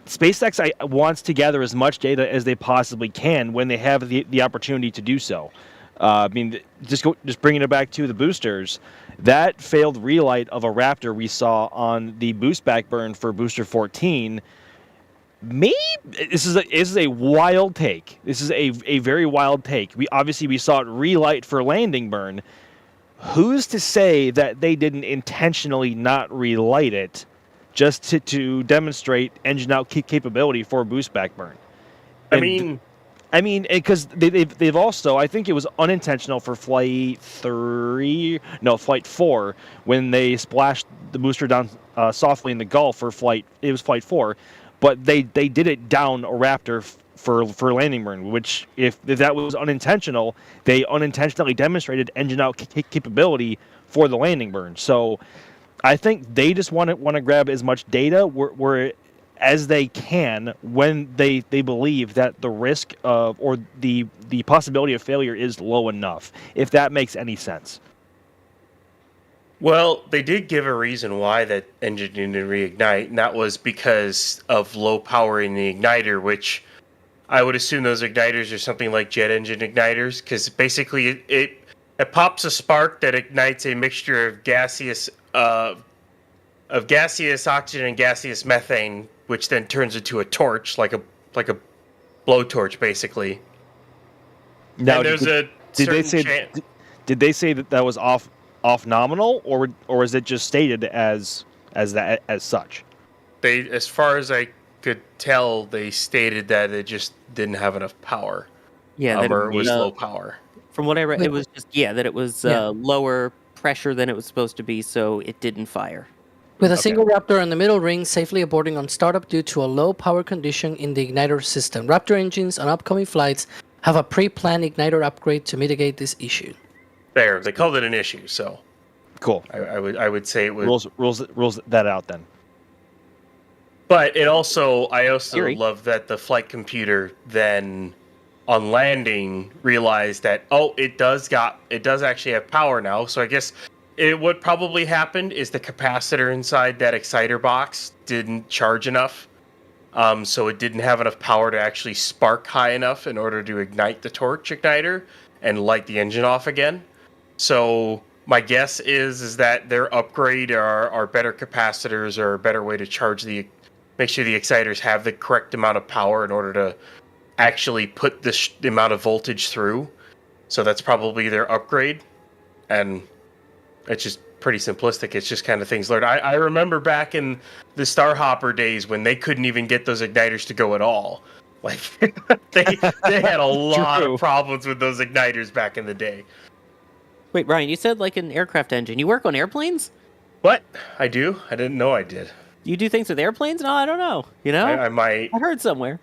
SpaceX wants to gather as much data as they possibly can when they have the opportunity to do so. I mean, just bringing it back to the boosters, that failed relight of a Raptor we saw on the boost back burn for booster 14. Maybe this is a wild take. This is a very wild take. We saw it relight for landing burn. Who's to say that they didn't intentionally not relight it, just to demonstrate engine out capability for boost back burn? I mean, because they've also, I think it was unintentional for Flight 4, when they splashed the booster down softly in the Gulf for Flight 4, but they did it down a Raptor for landing burn, which if that was unintentional, they unintentionally demonstrated engine out capability for the landing burn. So I think they just want to grab as much data as they can when they believe that the risk of, or the possibility of failure is low enough, if that makes any sense. Well, they did give a reason why that engine didn't reignite, and that was because of low power in the igniter, which I would assume those igniters are something like jet engine igniters, because basically it pops a spark that ignites a mixture of gaseous oxygen and gaseous methane, which then turns into a torch, like a blowtorch, basically. Now, And there's did they say did they say that was off nominal, or is it just stated as such? They, as far as I could tell, they stated that it just didn't have enough power. Yeah, that or it was uh, low power. From what I read, it was just that it was lower pressure than it was supposed to be, so it didn't fire. With a single Raptor in the middle ring safely aborting on startup due to a low power condition in the igniter system. Raptor engines on upcoming flights have a pre-planned igniter upgrade to mitigate this issue. There, they called it an issue, so Cool. I would say it was Rules that out then. But I also Theory. love that the flight computer then on landing realized that it does actually have power now. So I guess what probably happened is the capacitor inside that exciter box didn't charge enough. So it didn't have enough power to actually spark high enough in order to ignite the torch igniter and light the engine off again. So my guess is that their upgrade are better capacitors or a better way to make sure the exciters have the correct amount of power in order to actually put the amount of voltage through. So that's probably their upgrade. And it's just pretty simplistic. It's just kind of things learned. I remember back in the Starhopper days when they couldn't even get those igniters to go at all. Like they had a lot of problems with those igniters back in the day. Wait, Ryan, you said like an aircraft engine. You work on airplanes? What? I do? I didn't know I did. You do things with airplanes? No, I don't know. You know? I might. I heard somewhere.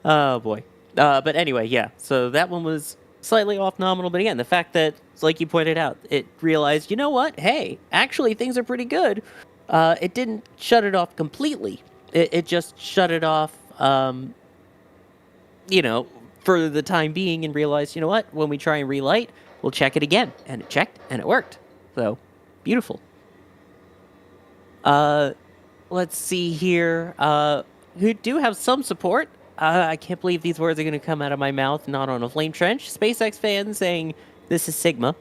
Oh, boy. But anyway, yeah. So that one was slightly off nominal. But again, the fact that, like you pointed out, it realized, you know what? Hey, actually, things are pretty good. It didn't shut it off completely. It just shut it off, for the time being and realized, you know what? When we try and relight, we'll check it again. And it checked, and it worked. So, beautiful. Let's see here. Who do have some support. I can't believe these words are going to come out of my mouth, not on a flame trench. SpaceX fans saying, this is Sigma.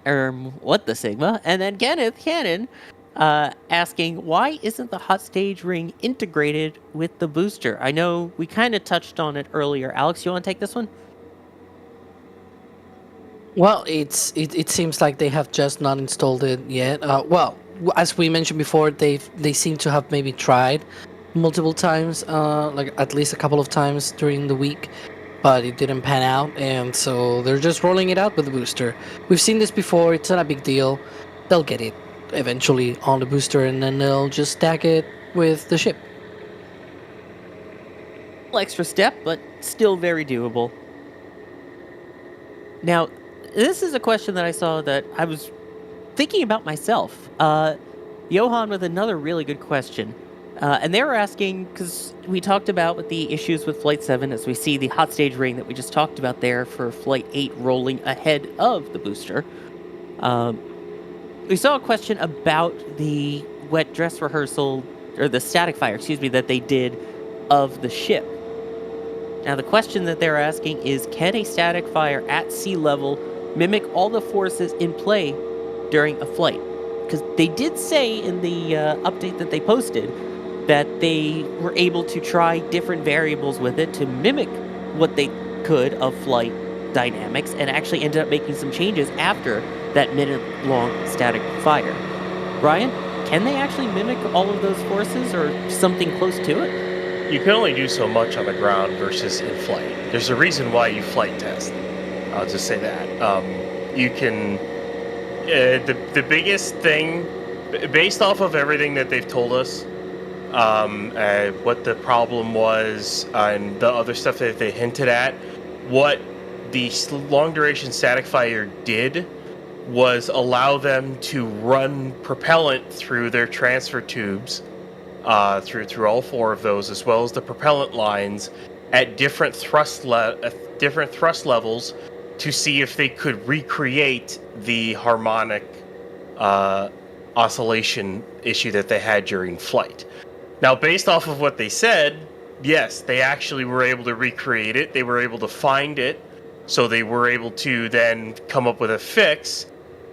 What the Sigma? And then Kenneth Cannon asking, why isn't the hot stage ring integrated with the booster? I know we kind of touched on it earlier. Alex, you want to take this one? Well, it seems like they have just not installed it yet. As we mentioned before, they seem to have maybe tried multiple times, like at least a couple of times during the week, but it didn't pan out, and so they're just rolling it out with the booster. We've seen this before. It's not a big deal. They'll get it eventually on the booster, and then they'll just stack it with the ship. Extra step, but still very doable. Now, this is a question that I saw that I was thinking about myself. Johan with another really good question. And they were asking, because we talked about with the issues with Flight 7, as we see the hot stage ring that we just talked about there for Flight 8 rolling ahead of the booster. We saw a question about the wet dress rehearsal, or the static fire, that they did of the ship. Now, the question that they're asking is, can a static fire at sea level mimic all the forces in play during a flight? Because they did say in the update that they posted that they were able to try different variables with it to mimic what they could of flight dynamics, and actually ended up making some changes after that minute-long static fire. Ryan, can they actually mimic all of those forces or something close to it? You can only do so much on the ground versus in flight. There's a reason why you flight test. I'll just say that. You can... the biggest thing, based off of everything that they've told us, what the problem was, and the other stuff that they hinted at, what the long-duration static fire did was allow them to run propellant through their transfer tubes, through all four of those, as well as the propellant lines at different thrust levels to see if they could recreate the harmonic oscillation issue that they had during flight. Now, based off of what they said, yes, they actually were able to recreate it. They were able to find it, so they were able to then come up with a fix,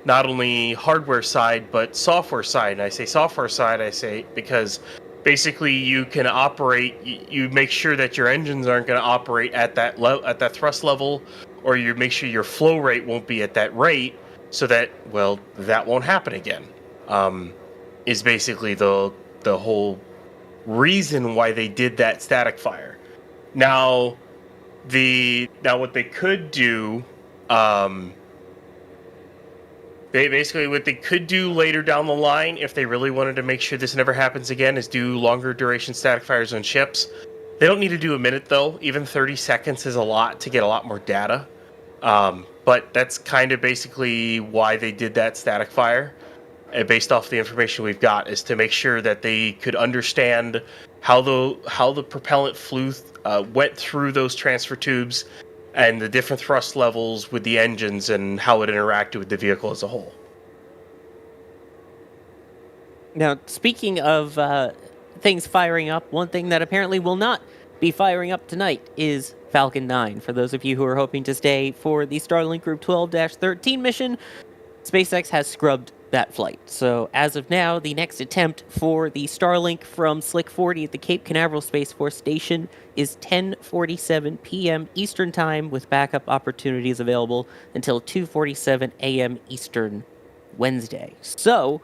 not only hardware side, but software side. And I say software side, because basically you can operate, you make sure that your engines aren't going to operate at that thrust level, or you make sure your flow rate won't be at that rate, so that, well, that won't happen again. Is basically the whole reason why they did that static fire. Now what they could do, what they could do later down the line, if they really wanted to make sure this never happens again, is do longer duration static fires on ships. They don't need to do a minute though. Even 30 seconds is a lot to get a lot more data. But that's kind of basically why they did that static fire. Based off the information we've got, is to make sure that they could understand how the propellant went through those transfer tubes and the different thrust levels with the engines and how it interacted with the vehicle as a whole. Now, speaking of things firing up, one thing that apparently will not be firing up tonight is Falcon 9. For those of you who are hoping to stay for the Starlink Group 12-13 mission, SpaceX has scrubbed that flight. So as of now, the next attempt for the Starlink from Slick 40 at the Cape Canaveral Space Force Station is 10:47 p.m. Eastern Time, with backup opportunities available until 2:47 a.m. Eastern Wednesday. So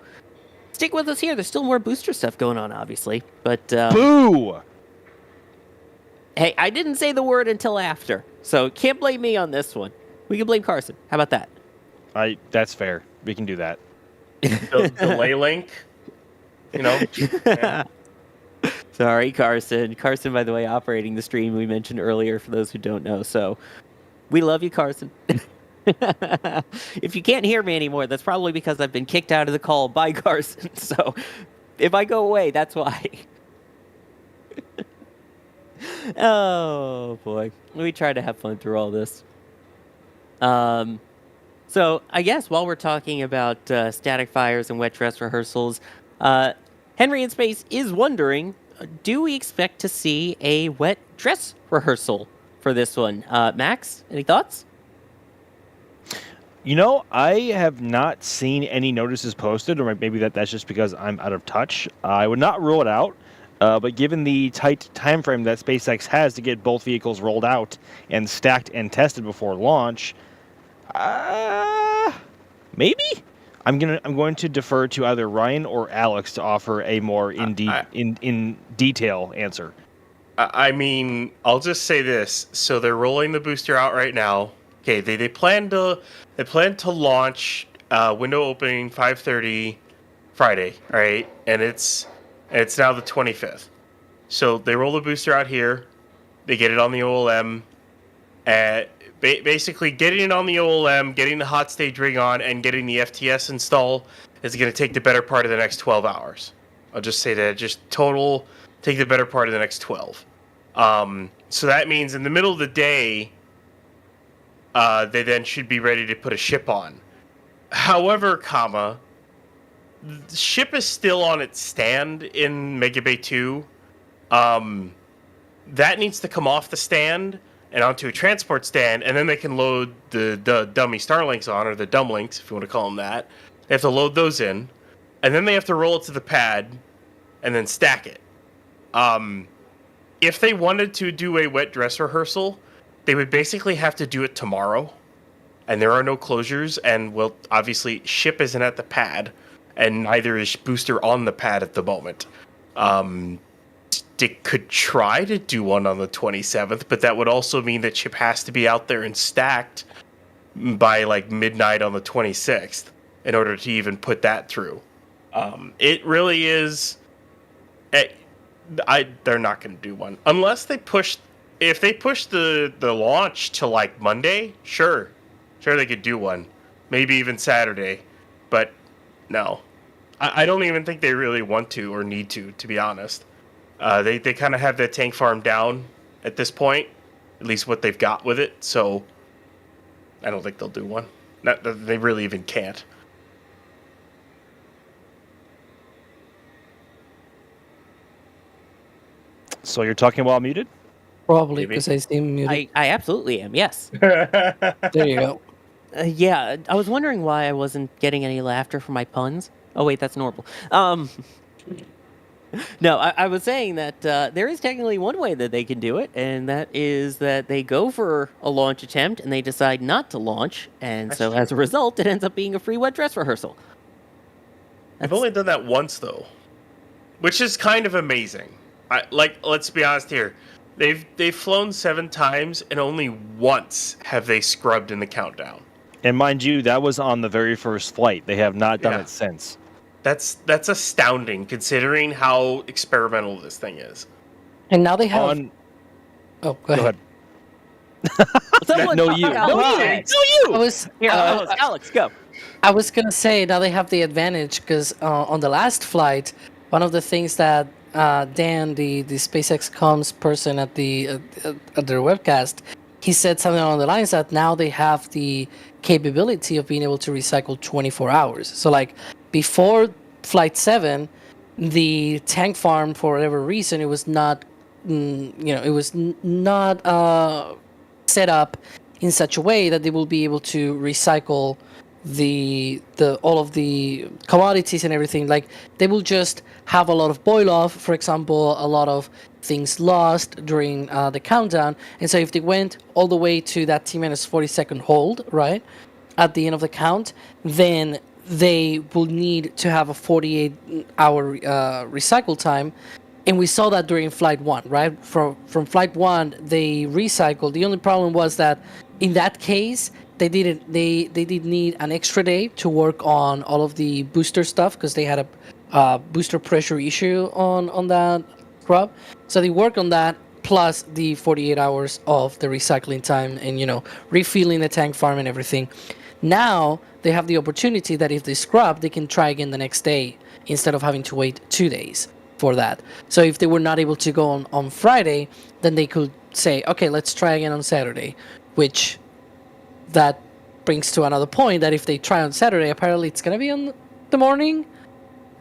stick with us here. There's still more booster stuff going on, obviously. But Boo! Hey, I didn't say the word until after, so can't blame me on this one. We can blame Carson. How about that? That's fair. We can do that. Delay link, Yeah. Sorry, Carson. Carson, by the way, operating the stream we mentioned earlier, for those who don't know. So we love you, Carson. If you can't hear me anymore, that's probably because I've been kicked out of the call by Carson. So if I go away, that's why. Oh, boy. We try to have fun through all this. So I guess while we're talking about static fires and wet dress rehearsals, Henry in Space is wondering, do we expect to see a wet dress rehearsal for this one? Max, any thoughts? I have not seen any notices posted, or maybe that's just because I'm out of touch. I would not rule it out, but given the tight time frame that SpaceX has to get both vehicles rolled out and stacked and tested before launch, maybe I'm going to defer to either Ryan or Alex to offer a more in detail answer. I mean, I'll just say this. So they're rolling the booster out right now. Okay, they plan to launch window opening 5:30 Friday, all right? And it's now the 25th. So they roll the booster out here. They get it on the OLM. Basically, getting it on the OLM, getting the hot stage rig on, and getting the FTS installed is going to take the better part of the next 12 hours. I'll just say that. Just total, take the better part of the next 12. So that means in the middle of the day, they then should be ready to put a ship on. However, the ship is still on its stand in Mega Bay 2. That needs to come off the stand and onto a transport stand, and then they can load the dummy Starlinks on, or the dumblinks, if you want to call them that. They have to load those in, and then they have to roll it to the pad, and then stack it. If they wanted to do a wet dress rehearsal, they would basically have to do it tomorrow, and there are no closures, and, well, obviously, ship isn't at the pad, and neither is booster on the pad at the moment. They could try to do one on the 27th, but that would also mean that ship has to be out there and stacked by like midnight on the 26th in order to even put that through. It really is. They're not going to do one unless they push. If they push the launch to like Monday, sure they could do one, maybe even Saturday, but no, I don't even think they really want to or need to be honest. They kind of have that tank farm down at this point, at least what they've got with it. So I don't think they'll do one. Not that they really even can't. So you're talking while muted? Probably Maybe. because I seem muted. I absolutely am. Yes. There you go. Yeah, I was wondering why I wasn't getting any laughter from my puns. Oh wait, that's normal. No, I was saying that there is technically one way that they can do it, and that is that they go for a launch attempt and they decide not to launch, and That's so true. as a result, it ends up being a free wet dress rehearsal. I've only done that once though, which is kind of amazing. Let's be honest here. They've flown 7 times and only once have they scrubbed in the countdown. And mind you, that was on the very first flight. They have not done Yeah. it since. That's astounding considering how experimental this thing is. And now they have. On, Oh, go go ahead. ahead. Someone No, talk you. about No, it. you. I was. Here, Alex, go. I was gonna say now they have the advantage because on the last flight, one of the things that Dan, the SpaceX comms person at their webcast, he said something along the lines that now they have the capability of being able to recycle 24 hours. So like before Flight 7, the tank farm for whatever reason it was not, not set up in such a way that they will be able to recycle the all of the commodities and everything. Like they will just have a lot of boil off, for example, a lot of things lost during the countdown. And so if they went all the way to that T-minus 40-second hold, right, at the end of the count, then they will need to have a 48-hour recycle time. And we saw that during Flight 1, right? From Flight 1, they recycled. The only problem was that in that case, they did need an extra day to work on all of the booster stuff because they had a booster pressure issue on that scrub. So they worked on that plus the 48 hours of the recycling time and, refilling the tank farm and everything. Now they have the opportunity that if they scrub, they can try again the next day instead of having to wait 2 days for that. So if they were not able to go on Friday, then they could say, okay, let's try again on Saturday, which that brings to another point that if they try on Saturday, apparently it's going to be on the morning.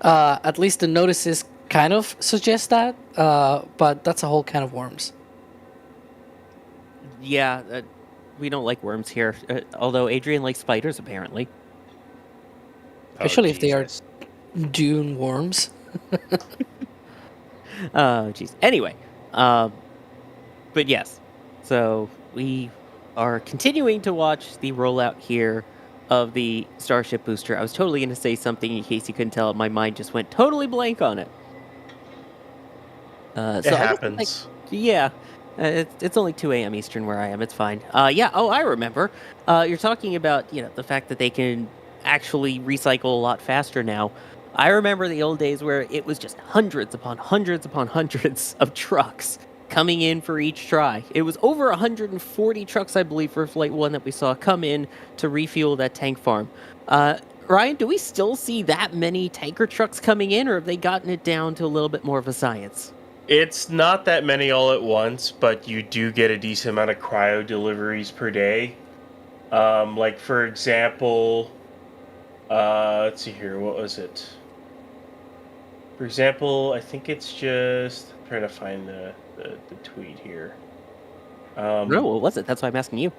At least the notices kind of suggest that, but that's a whole can of worms. Yeah, we don't like worms here. Although Adrian likes spiders, apparently. Especially if they are Jesus. dune worms. Oh, jeez. Anyway, but yes. So we are continuing to watch the rollout here of the Starship booster. I was totally going to say something in case you couldn't tell. My mind just went totally blank on it. It So I guess, happens. yeah. It's only 2 a.m. Eastern where I am. It's fine. Yeah. Oh, I remember. You're talking about, the fact that they can actually recycle a lot faster now. I remember the old days where it was just hundreds upon hundreds upon hundreds of trucks coming in for each try. It was over 140 trucks, I believe, for Flight 1 that we saw come in to refuel that tank farm. Ryan, do we still see that many tanker trucks coming in, or have they gotten it down to a little bit more of a science? It's not that many all at once, but you do get a decent amount of cryo deliveries per day. Like, for example, let's see here, what was it? For example, I think it's just... I'm trying to find the tweet here. No, what was it? That's why I'm asking you.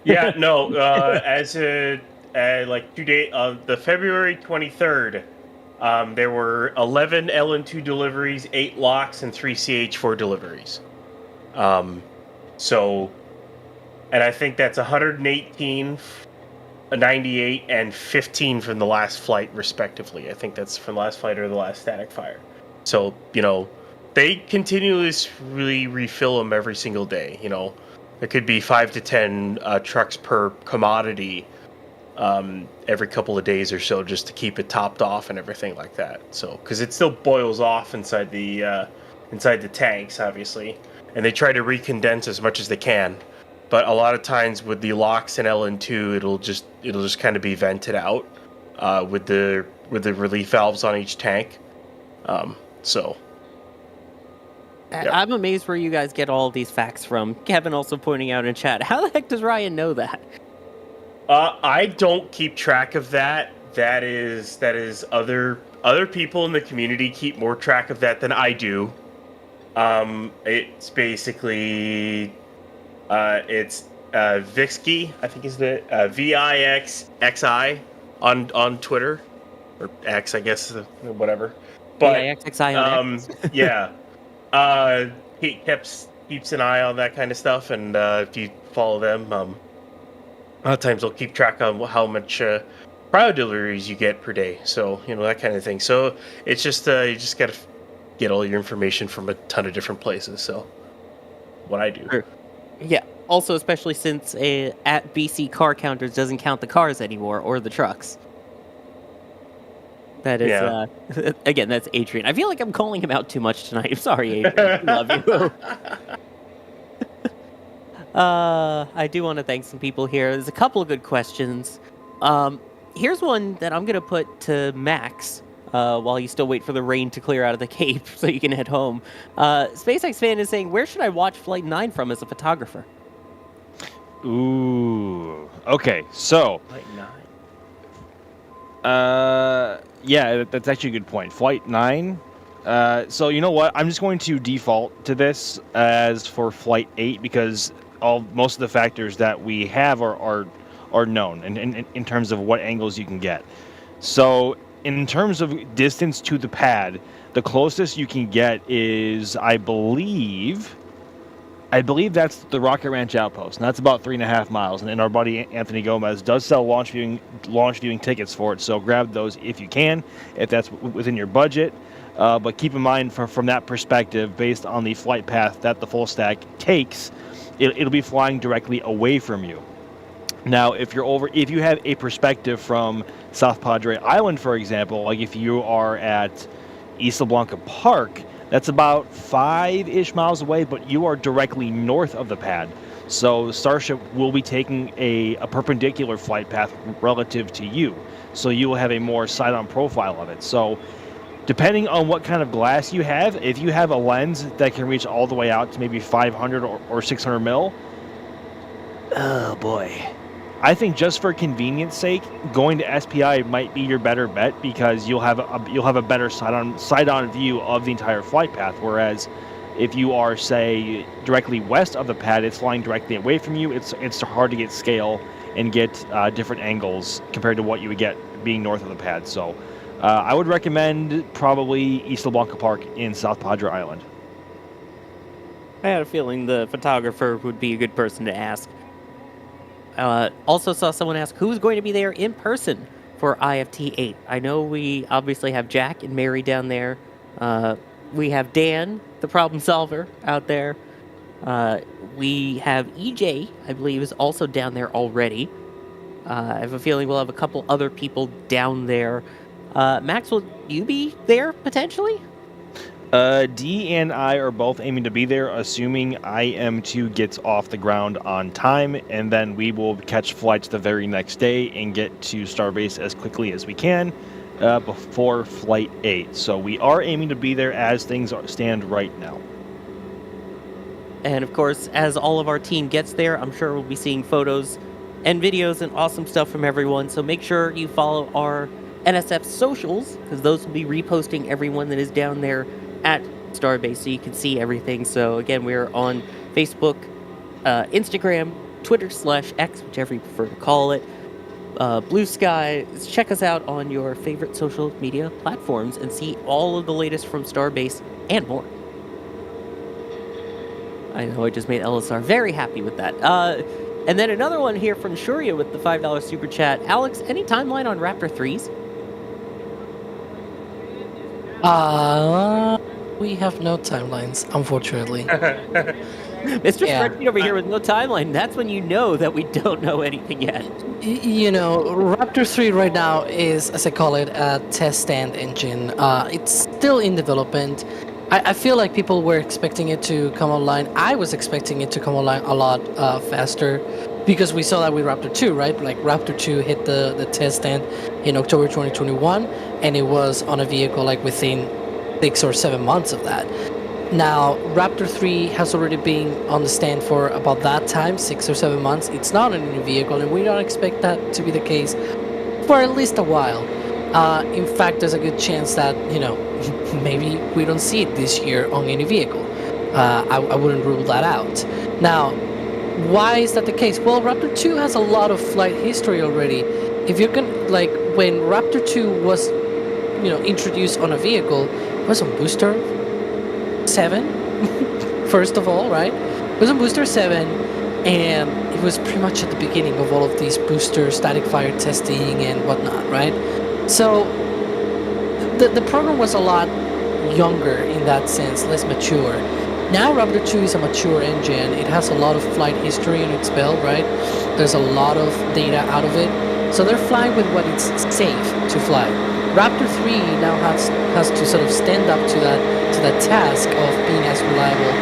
Yeah, no, as a... like today, the February 23rd, there were 11 LN2 deliveries, 8 LOX, and 3 CH4 deliveries. So, and I think that's 118, a 98, and 15 from the last flight, respectively. I think that's from the last flight or the last static fire. So, they continuously refill them every single day. There could be 5 to 10 trucks per commodity every couple of days or so, just to keep it topped off and everything like that. So, because it still boils off inside the tanks, obviously, and they try to recondense as much as they can. But a lot of times with the LOX and LN2, it'll just kind of be vented out with the relief valves on each tank. So. Yep. I'm amazed where you guys get all of these facts from. Kevin also pointing out in chat, how the heck does Ryan know that? I don't keep track of that. That is other people in the community keep more track of that than I do. It's basically it's Vixky, I think is the VIXXI on Twitter or X, I guess, whatever. But VIXXI on X. yeah, he keeps an eye on that kind of stuff, and if you follow them, a lot of times they'll keep track on how much cryo deliveries you get per day. So that kind of thing. So it's just you just gotta get all your information from a ton of different places. So what I do. Sure. Yeah. Also, especially since at BC car counters doesn't count the cars anymore or the trucks. That is, again, that's Adrian. I feel like I'm calling him out too much tonight. I'm sorry, Adrian. I love you. I do want to thank some people here. There's a couple of good questions. Here's one that I'm going to put to Max while you still wait for the rain to clear out of the Cape so you can head home. SpaceX fan is saying, where should I watch Flight 9 from as a photographer? Ooh. Okay, so Flight 9. yeah, that's actually a good point. Flight 9. So you know what? I'm just going to default to this as for Flight 8 because most of the factors that we have are known in terms of what angles you can get. So in terms of distance to the pad, the closest you can get is, I believe that's the Rocket Ranch Outpost, and that's about 3.5 miles. And our buddy Anthony Gomez does sell launch viewing tickets for it, so grab those if you can, if that's within your budget. But keep in mind, from that perspective, based on the flight path that the full stack takes, it'll be flying directly away from you. Now, if you have a perspective from South Padre Island, for example, like if you are at Isla Blanca Park, that's about 5-ish miles away, but you are directly north of the pad. So Starship will be taking a perpendicular flight path relative to you. So you will have a more side-on profile of it. So depending on what kind of glass you have, if you have a lens that can reach all the way out to maybe 500 or 600 mil, oh boy. I think just for convenience sake, going to SPI might be your better bet because you'll have a better side-on view of the entire flight path. Whereas if you are, say, directly west of the pad, it's flying directly away from you. It's hard to get scale and get different angles compared to what you would get being north of the pad. So I would recommend probably Isla Blanca Park in South Padre Island. I had a feeling the photographer would be a good person to ask. Also saw someone ask who's going to be there in person for IFT 8. I know we obviously have Jack and Mary down there. We have Dan, the problem solver, out there. We have EJ, I believe, is also down there already. I have a feeling we'll have a couple other people down there. Max, will you be there potentially? D and I are both aiming to be there, assuming IM2 gets off the ground on time, and then we will catch flights the very next day and get to Starbase as quickly as we can before Flight 8. So we are aiming to be there as things stand right now. And of course, as all of our team gets there, I'm sure we'll be seeing photos and videos and awesome stuff from everyone. So make sure you follow our NSF socials, because those will be reposting everyone that is down there at Starbase, so you can see everything. So again, we're on Facebook, Instagram, Twitter/X, whichever you prefer to call it, Blue Sky. Check us out on your favorite social media platforms and see all of the latest from Starbase and more. I know I just made LSR very happy with that. And then another one here from Shuria with the $5 super chat. Alex, any timeline on Raptor 3s? We have no timelines, unfortunately. Mr. Spreadsheet over here with no timeline. That's when you know that we don't know anything yet. You know, Raptor 3 right now is, as I call it, a test stand engine. It's still in development. I feel like people were expecting it to come online. I was expecting it to come online a lot faster because we saw that with Raptor 2, right? Like Raptor 2 hit the test stand in October 2021, and it was on a vehicle like within 6 or 7 months of that. Now, Raptor 3 has already been on the stand for about that time, 6 or 7 months. It's not a new vehicle, and we don't expect that to be the case for at least a while. In fact, there's a good chance that, maybe we don't see it this year on any vehicle. I wouldn't rule that out. Now, why is that the case? Well, Raptor 2 has a lot of flight history already. If you can, like, when Raptor 2 was, introduced on a vehicle, it was on Booster 7, first of all, right? It was on Booster 7, and it was pretty much at the beginning of all of these booster static fire testing and whatnot, right? So the program was a lot younger in that sense, less mature. Now Raptor 2 is a mature engine. It has a lot of flight history on its belt, right? There's a lot of data out of it. So they're flying with what it's safe to fly. Raptor 3 now has to sort of stand up to that task of being as reliable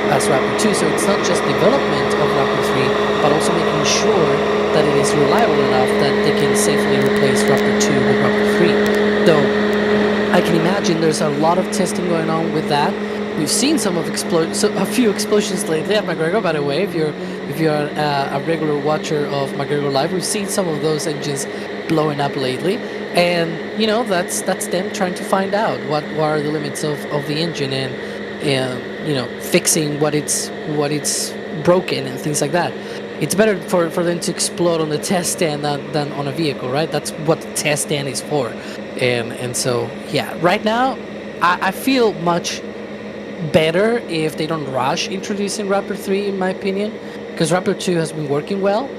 as Raptor 2. So it's not just development of Raptor 3, but also making sure that it is reliable enough that they can safely replace Raptor 2 with Raptor 3. Though I can imagine there's a lot of testing going on with that. We've seen a few explosions lately at McGregor. By the way, if you're a regular watcher of McGregor Live, we've seen some of those engines blowing up lately, and that's them trying to find out what are the limits of the engine and fixing what it's broken and things like that. It's better for them to explode on the test stand than on a vehicle, right? That's what the test stand is for, and so yeah. Right now, I feel much better if they don't rush introducing Raptor 3, in my opinion, because Raptor 2 has been working well,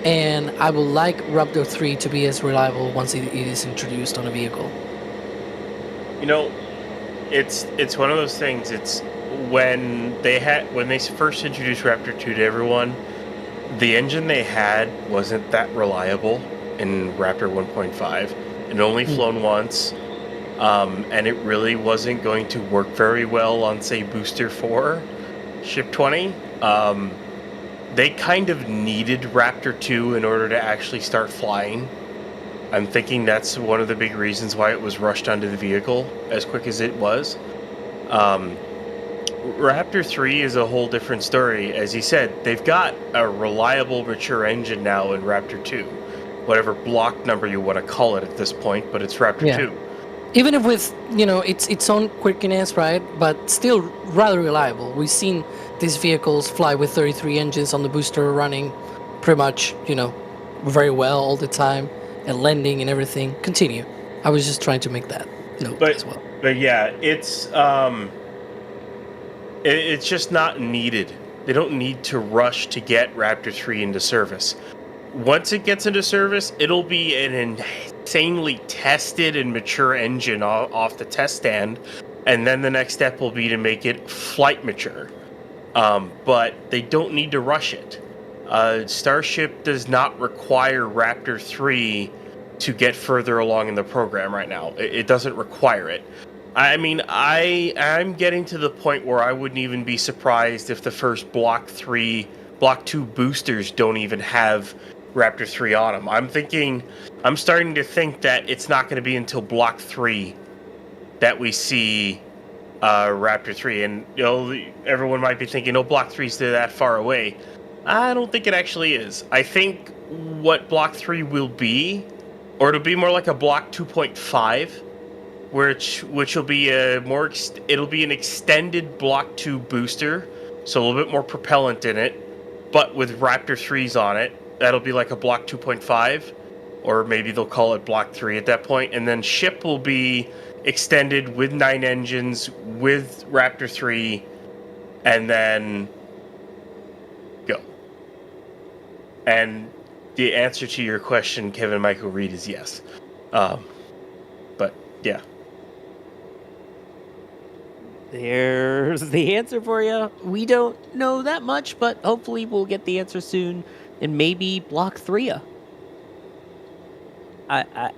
and I would like Raptor 3 to be as reliable once it is introduced on a vehicle. It's one of those things. It's when they first introduced Raptor 2 to everyone, the engine they had wasn't that reliable in Raptor 1.5. It only flown once. And it really wasn't going to work very well on, say, Booster 4, Ship 20. They kind of needed Raptor 2 in order to actually start flying. I'm thinking that's one of the big reasons why it was rushed onto the vehicle as quick as it was. Raptor 3 is a whole different story. As you said, they've got a reliable, mature engine now in Raptor 2. Whatever block number you want to call it at this point, but it's Raptor 2. Even if with, its own quirkiness, right? But still rather reliable. We've seen these vehicles fly with 33 engines on the booster running pretty much, very well all the time, and landing and everything. Continue. I was just trying to make that note as well. But yeah, it's just not needed. They don't need to rush to get Raptor 3 into service. Once it gets into service, it'll be an insanely tested and mature engine off the test stand, and then the next step will be to make it flight mature. But they don't need to rush it. Starship does not require Raptor 3 to get further along in the program right now. It doesn't require it. I mean, I'm getting to the point where I wouldn't even be surprised if the first Block 2 boosters don't even have Raptor 3 on them. I'm starting to think that it's not going to be until Block 3 that we see Raptor 3. And, everyone might be thinking, Block 3's that far away. I don't think it actually is. I think what Block 3 will be, or it'll be more like a Block 2.5, which will be it'll be an extended Block 2 booster, so a little bit more propellant in it, but with Raptor 3s on it. That'll be like a Block 2.5, or maybe they'll call it Block 3 at that point. And then Ship will be extended with 9 engines, with Raptor 3, and then go. And the answer to your question, Kevin Michael Reed, is yes. But, yeah. There's the answer for you. We don't know that much, but hopefully we'll get the answer soon. And maybe Block 3. It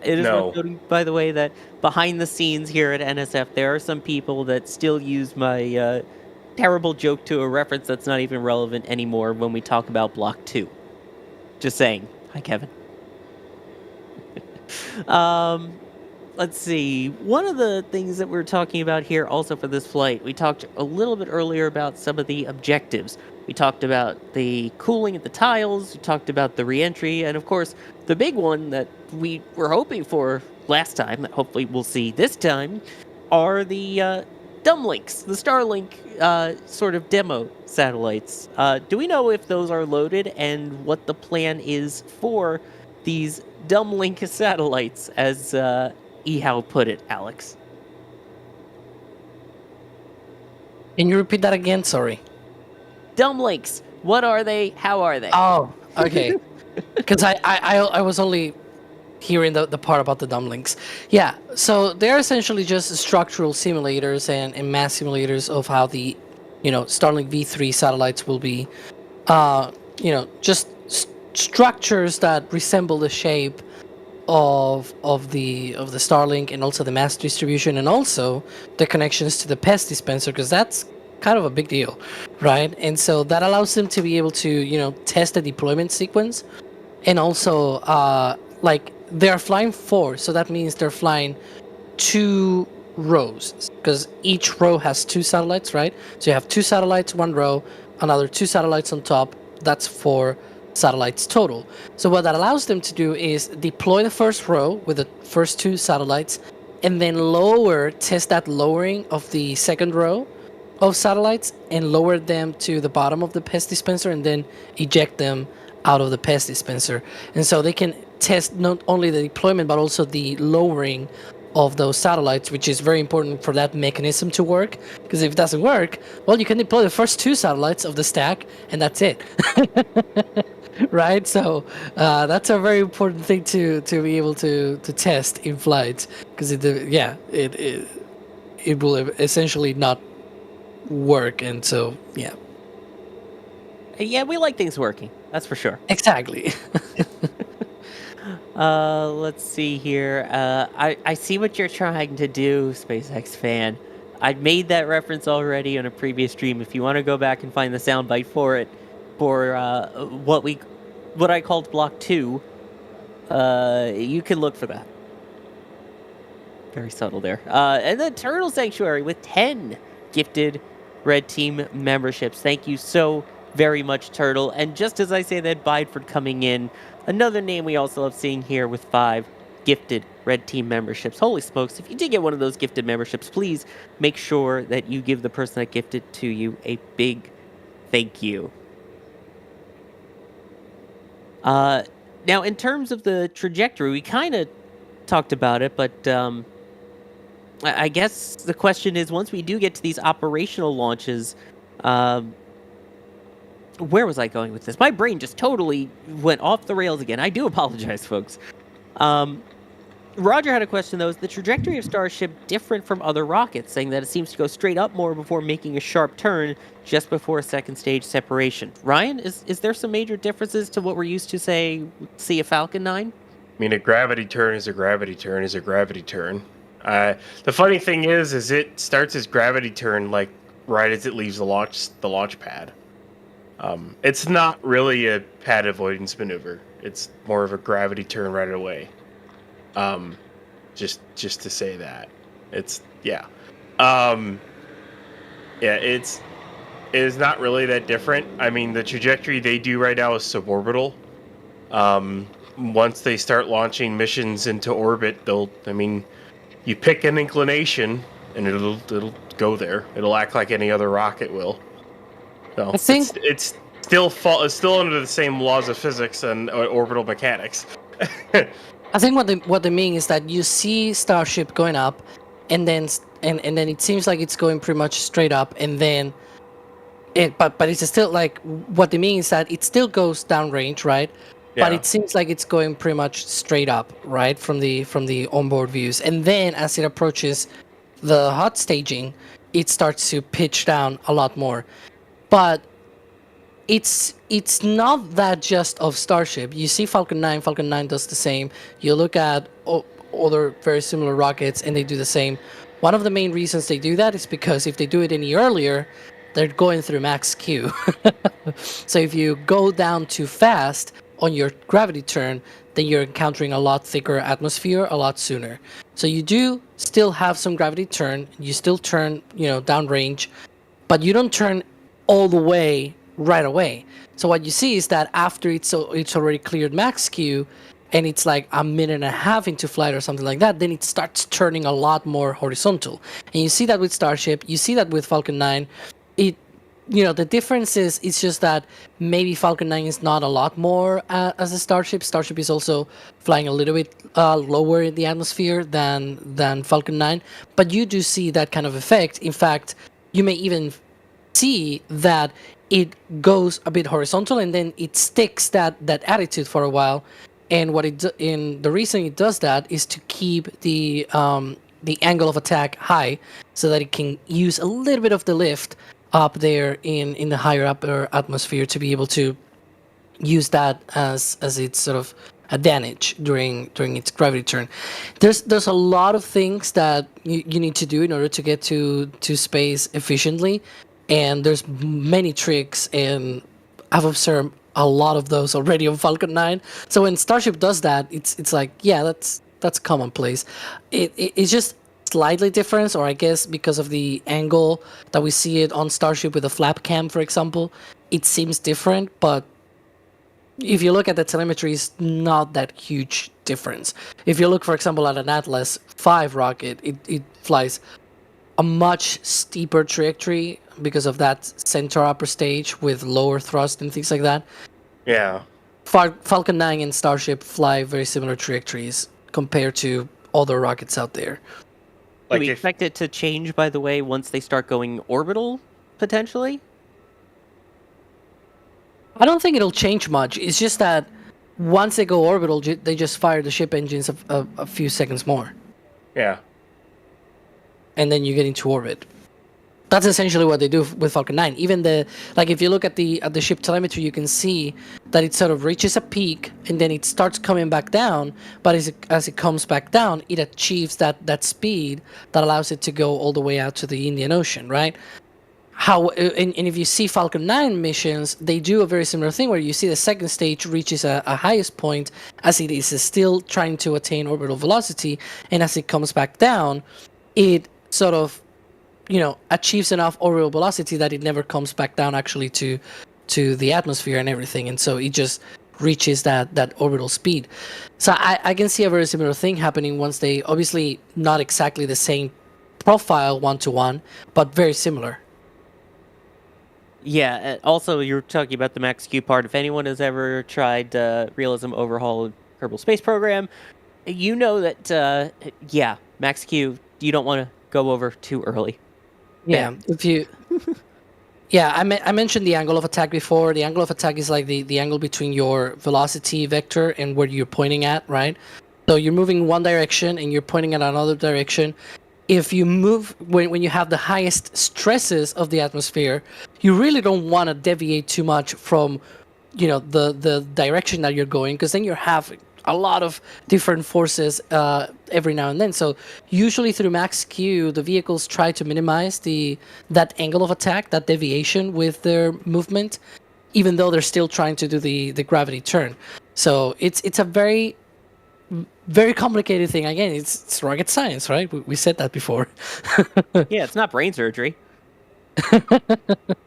is worth noting, by the way, that behind the scenes here at NSF, there are some people that still use my terrible joke to a reference that's not even relevant anymore when we talk about Block 2. Just saying. Hi, Kevin. let's see. One of the things that we're talking about here also for this flight, we talked a little bit earlier about some of the objectives. We talked about the cooling at the tiles, we talked about the reentry, and of course, the big one that we were hoping for last time, that hopefully we'll see this time, are the Dumblinks, the Starlink sort of demo satellites. Do we know if those are loaded and what the plan is for these Dumbling satellites, as Ehau put it, Alex? Can you repeat that again? Sorry. Dumblinks, what are they? How are they? Oh, okay. Because I was only hearing the part about the dumblinks. Yeah, so they're essentially just structural simulators and mass simulators of how the, Starlink V3 satellites will be, just structures that resemble the shape of the Starlink and also the mass distribution and also the connections to the pest dispenser, because that's kind of a big deal, right? And so that allows them to be able to test the deployment sequence, and also they're flying 4, so that means they're flying 2 rows, because each row has 2 satellites, right? So you have 2 satellites, 1 row, another 2 satellites on top. That's 4 satellites total. So what that allows them to do is deploy the first row with the first 2 satellites, and then test that lowering of the second row of satellites, and lower them to the bottom of the pest dispenser, and then eject them out of the pest dispenser. And so they can test not only the deployment but also the lowering of those satellites, which is very important for that mechanism to work, because if it doesn't work, well, you can deploy the first 2 satellites of the stack and that's it. Right? So that's a very important thing to be able to test in flight, because it will essentially not work. And so Yeah, we like things working, that's for sure. exactly. Let's see here. I see what you're trying to do, SpaceX fan. I made that reference already on a previous stream. If you want to go back and find the soundbite for it, for what I called Block 2, you can look for that. Very subtle there. And then Turtle Sanctuary with 10 gifted Red Team memberships. Thank you so very much, Turtle. And just as I say that, Bideford coming in, another name we also love seeing here with 5 gifted Red Team memberships. Holy smokes, if you did get one of those gifted memberships, please make sure that you give the person that gifted to you a big thank you. Now, in terms of the trajectory, we kind of talked about it, but I guess the question is, once we do get to these operational launches, where was I going with this? My brain just totally went off the rails again. I do apologize, folks. Roger had a question, though. Is the trajectory of Starship different from other rockets, saying that it seems to go straight up more before making a sharp turn just before a second stage separation? Ryan, is there some major differences to what we're used to, see a Falcon 9? I mean, a gravity turn is a gravity turn is a gravity turn. The funny thing is it starts as gravity turn like right as it leaves the launch pad. It's not really a pad avoidance maneuver. It's more of a gravity turn right away. Just to say that it is not really that different. I mean, the trajectory they do right now is suborbital. Once they start launching missions into orbit, you pick an inclination and it'll go there. It'll act like any other rocket will. So I think it's still under the same laws of physics and orbital mechanics. I think what they mean is that you see Starship going up, and then it seems like it's going pretty much straight up, and then but it's still like, what they mean is that it still goes downrange, right? Yeah. But it seems like it's going pretty much straight up, right, from the onboard views, and then as it approaches the hot staging, it starts to pitch down a lot more. But it's not that just of Starship. You see Falcon 9 does the same. You look at other very similar rockets and they do the same. One of the main reasons they do that is because if they do it any earlier, they're going through max Q. So if you go down too fast on your gravity turn, then you're encountering a lot thicker atmosphere a lot sooner. So you do still have some gravity turn. You still turn, downrange, but you don't turn all the way right away. So what you see is that after it's already cleared max Q, and it's like a minute and a half into flight or something like that, then it starts turning a lot more horizontal. And you see that with Starship, you see that with Falcon 9. The difference is it's just that maybe Falcon 9 is not a lot more as a Starship. Starship is also flying a little bit lower in the atmosphere than Falcon 9, but you do see that kind of effect. In fact, you may even see that it goes a bit horizontal and then it sticks that attitude for a while. And the reason it does that is to keep the angle of attack high, so that it can use a little bit of the lift up there in the higher upper atmosphere to be able to use that as its sort of advantage during its gravity turn. There's a lot of things that you need to do in order to get to space efficiently, and there's many tricks, and I've observed a lot of those already on Falcon 9. So when Starship does that, it's like, yeah, that's commonplace. It's just slightly different, or I guess because of the angle that we see it on Starship with a flap cam, for example, it seems different. But if you look at the telemetry, it's not that huge difference. If you look, for example, at an Atlas 5 rocket, it flies a much steeper trajectory because of that center upper stage with lower thrust and things like that. Yeah. Falcon 9 and Starship fly very similar trajectories compared to other rockets out there. Do we expect it to change, by the way, once they start going orbital, potentially? I don't think it'll change much. It's just that once they go orbital, they just fire the ship engines a few seconds more. Yeah. And then you get into orbit. That's essentially what they do with Falcon 9. Even if you look at the ship telemetry, you can see that it sort of reaches a peak and then it starts coming back down. But as it comes back down, it achieves that speed that allows it to go all the way out to the Indian Ocean, right? And if you see Falcon 9 missions, they do a very similar thing where you see the second stage reaches a highest point as it is still trying to attain orbital velocity, and as it comes back down, it sort of achieves enough orbital velocity that it never comes back down actually to the atmosphere and everything, and so it just reaches that orbital speed. So I can see a very similar thing happening once they, obviously not exactly the same profile 1-to-1, but very similar. Yeah, also you're talking about the max Q part. If anyone has ever tried Realism Overhaul Kerbal Space Program, you know that, max Q, you don't want to go over too early. Yeah, if you... Yeah, I mentioned the angle of attack before. The angle of attack is like the angle between your velocity vector and where you're pointing at, right? So you're moving one direction and you're pointing at another direction. If you move, when you have the highest stresses of the atmosphere, you really don't want to deviate too much from, the direction that you're going, because then you're having a lot of different forces every now and then. So usually through max Q, the vehicles try to minimize that angle of attack, that deviation with their movement, even though they're still trying to do the gravity turn. So it's a very, very complicated thing. Again, it's rocket science, right? We said that before. Yeah, it's not brain surgery.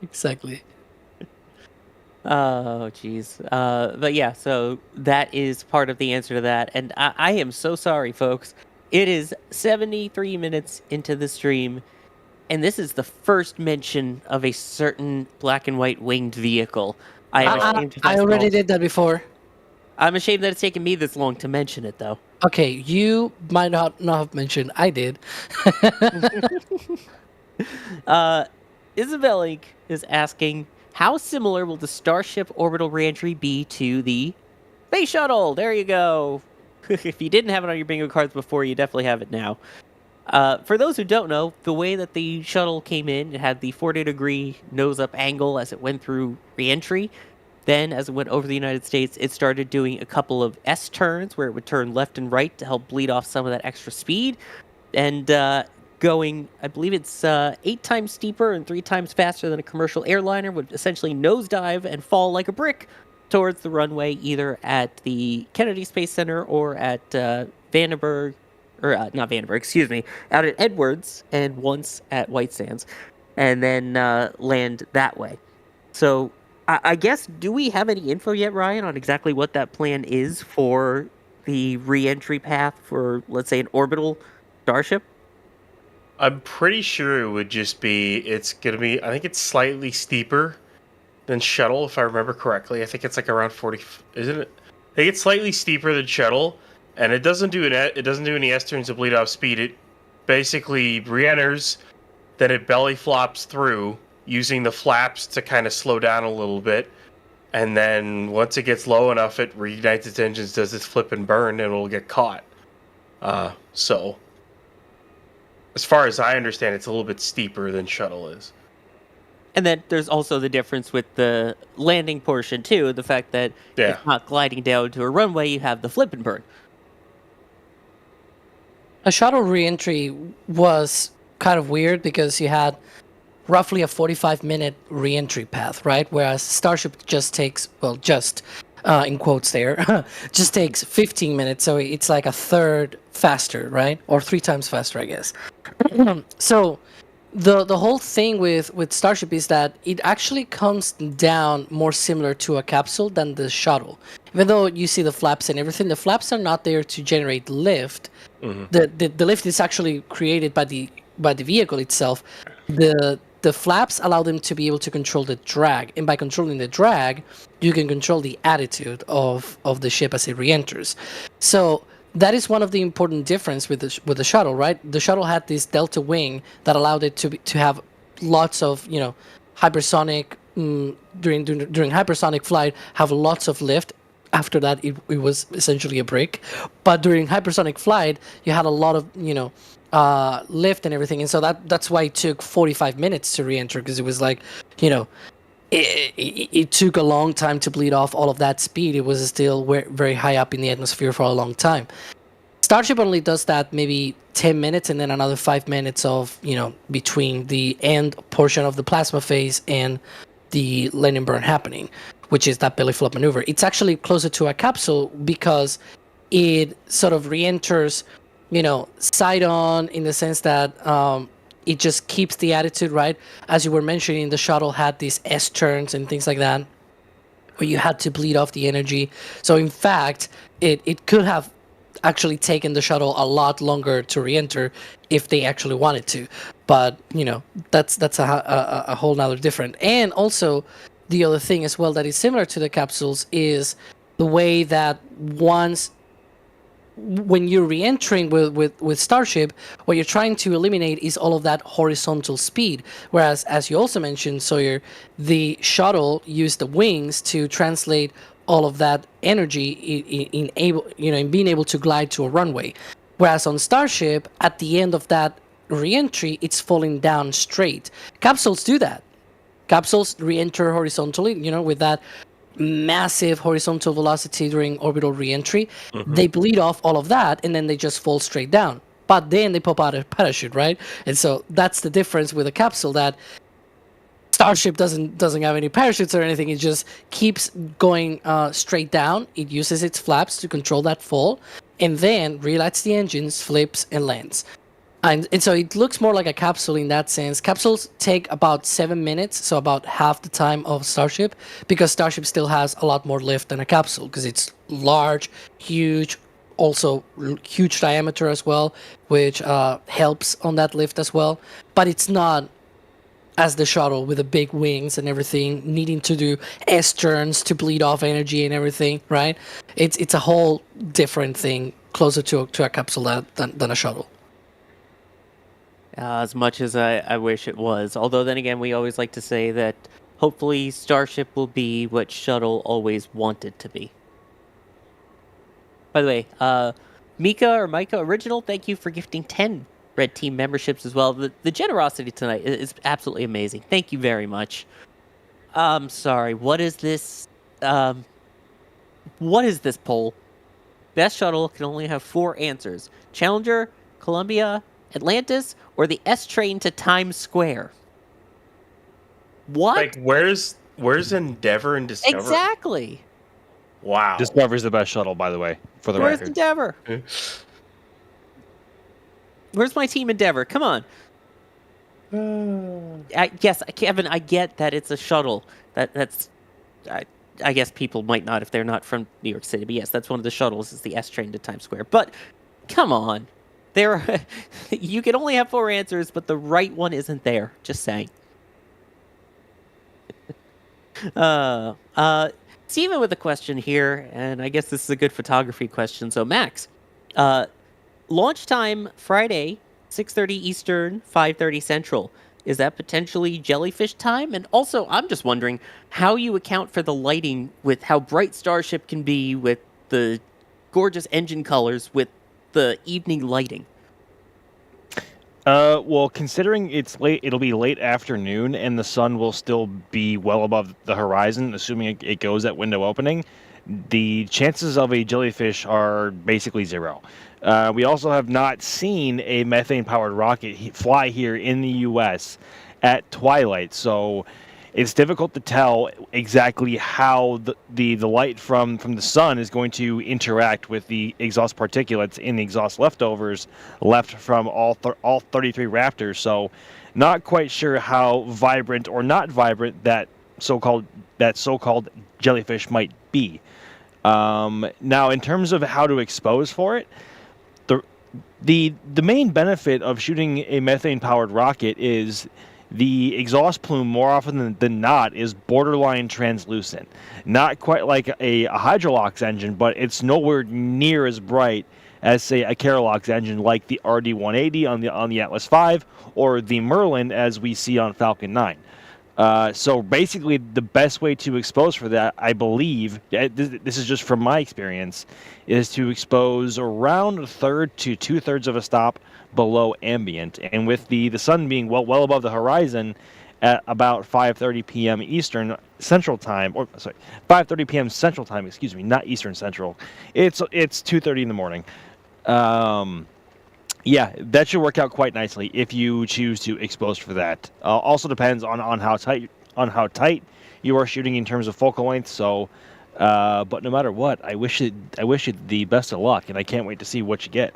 Exactly. Oh, jeez. But yeah, so that is part of the answer to that. And I am so sorry, folks. It is 73 minutes into the stream, and this is the first mention of a certain black and white winged vehicle. I already did that before. I'm ashamed that it's taken me this long to mention it, though. Okay, you might not have mentioned. I did. Isabel Inc. is asking, how similar will the Starship orbital reentry be to the Space Shuttle? There you go. If you didn't have it on your bingo cards before, you definitely have it now. For those who don't know, the way that the shuttle came in, it had the 40-degree nose-up angle as it went through reentry. Then, as it went over the United States, it started doing a couple of S-turns where it would turn left and right to help bleed off some of that extra speed. And going, I believe it's 8 times steeper and 3 times faster than a commercial airliner, would essentially nosedive and fall like a brick towards the runway, either at the Kennedy Space Center or at Vandenberg not Vandenberg, excuse me, out at Edwards and once at White Sands, and then land that way. So I guess, do we have any info yet, Ryan, on exactly what that plan is for the re-entry path for, let's say, an orbital Starship? I'm pretty sure it would just be, it's going to be, I think it's slightly steeper than Shuttle, if I remember correctly. I think it's like around 40, isn't it? I think it's slightly steeper than Shuttle, and it doesn't do any S-turns to bleed off speed. It basically re-enters, then it belly flops through, using the flaps to kind of slow down a little bit, and then once it gets low enough, it reignites its engines, does its flip and burn, and it'll get caught. So, as far as I understand, it's a little bit steeper than Shuttle is. And then there's also the difference with the landing portion, too. The fact that it's not gliding down to a runway, you have the flip and burn. A shuttle reentry was kind of weird because you had roughly a 45-minute reentry path, right? Whereas Starship just takes, well, just, in quotes there, just takes 15 minutes. So it's like a third faster, right? Or 3 times faster, I guess. So the whole thing with Starship is that it actually comes down more similar to a capsule than the shuttle. Even though you see the flaps and everything, the flaps are not there to generate lift. The lift is actually created by the vehicle itself. The flaps allow them to be able to control the drag, and by controlling the drag, you can control the attitude of the ship as it re-enters. So that is one of the important difference with the shuttle, right? The shuttle had this delta wing that allowed it to have lots of, hypersonic during hypersonic flight, have lots of lift. After that, it was essentially a brick. But during hypersonic flight, you had a lot of lift and everything, and so that's why it took 45 minutes to re-enter, because it was like, it took a long time to bleed off all of that speed. It was still very high up in the atmosphere for a long time. Starship only does that maybe 10 minutes and then another 5 minutes of, between the end portion of the plasma phase and the land and burn happening, which is that belly flop maneuver. It's actually closer to a capsule because it sort of re-enters, side on, in the sense that it just keeps the attitude, right? As you were mentioning, the shuttle had these S-turns and things like that, where you had to bleed off the energy. So in fact, it could have actually taken the shuttle a lot longer to re-enter if they actually wanted to. But, that's a whole nother different. And also, the other thing as well that is similar to the capsules is the way that when you're re-entering with Starship, what you're trying to eliminate is all of that horizontal speed. Whereas, as you also mentioned, Sawyer, the shuttle used the wings to translate all of that energy in being able to glide to a runway. Whereas on Starship, at the end of that re-entry, it's falling down straight. Capsules do that. Capsules re-enter horizontally, with that massive horizontal velocity during orbital re-entry. They bleed off all of that, and then they just fall straight down. But then they pop out a parachute, right? And so that's the difference with a capsule, that Starship doesn't have any parachutes or anything. It just keeps going straight down. It uses its flaps to control that fall, and then relights the engines, flips, and lands. And so it looks more like a capsule in that sense. Capsules take about 7 minutes, so about half the time of Starship, because Starship still has a lot more lift than a capsule, because it's large, huge, also huge diameter as well, which helps on that lift as well. But it's not as the shuttle with the big wings and everything, needing to do S-turns to bleed off energy and everything, right? It's a whole different thing, closer to a capsule than a shuttle. As much as I wish it was. Although then again, we always like to say that hopefully Starship will be what Shuttle always wanted to be. By the way, Mika Original, thank you for gifting 10 Red Team memberships as well. The generosity tonight is absolutely amazing. Thank you very much. Sorry, what is this? What is this poll? Best shuttle can only have 4 answers: Challenger, Columbia, Atlantis, or the S train to Times Square. What? Like, where's Endeavor and Discovery? Exactly. Wow. Discovery's the best shuttle, by the way, for the Where's record. Endeavor? Where's my Team Endeavor? Come on. Yes, Kevin, I get that it's a shuttle. That's I guess people might not if they're not from New York City. But yes, that's one of the shuttles. Is the S train to Times Square. But come on, you can only have 4 answers, but the right one isn't there. Just saying. Steven with a question here, and I guess this is a good photography question. So Max, launch time Friday, 6:30 Eastern, 5:30 Central. Is that potentially Jellyfish time? And also, I'm just wondering how you account for the lighting with how bright Starship can be with the gorgeous engine colors with the evening lighting. Well, considering it's late, it'll be late afternoon, and the sun will still be well above the horizon, assuming it goes at window opening. The chances of a jellyfish are basically 0. We also have not seen a methane-powered rocket fly here in the U.S. at twilight, so it's difficult to tell exactly how the light from the sun is going to interact with the exhaust particulates in the exhaust leftovers left from all 33 Raptors. So, not quite sure how vibrant or not vibrant that so-called jellyfish might be. Now, in terms of how to expose for it, the main benefit of shooting a methane-powered rocket is the exhaust plume, more often than not, is borderline translucent. Not quite like a Hydrolox engine, but it's nowhere near as bright as, say, a Keralox engine like the RD-180 on the Atlas V or the Merlin as we see on Falcon 9. So basically, the best way to expose for that, I believe, this is just from my experience, is to expose around 1/3 to 2/3 of a stop below ambient. And with the sun being well above the horizon at about 5:30 p.m. Eastern Central Time, or sorry, 5:30 p.m. Central Time, excuse me, not Eastern Central. It's 2:30 in the morning. Yeah, that should work out quite nicely if you choose to expose for that. Also depends on how tight you are shooting in terms of focal length. So, but no matter what, I wish it the best of luck, and I can't wait to see what you get.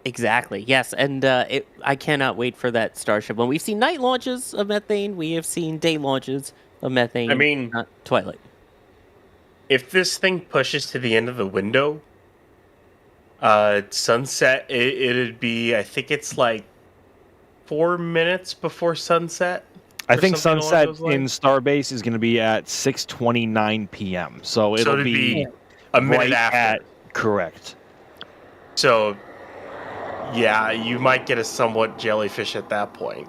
Exactly. Yes, and I cannot wait for that Starship. When we've seen night launches of methane, we have seen day launches of methane. I mean, not twilight. If this thing pushes to the end of the window, sunset, it'd be, I think it's like 4 minutes before sunset. I think something along sunset those lines. in Starbase is going to be at 6:29 p.m. So it'll be a minute right after. at correct. So, yeah, you might get a somewhat jellyfish at that point.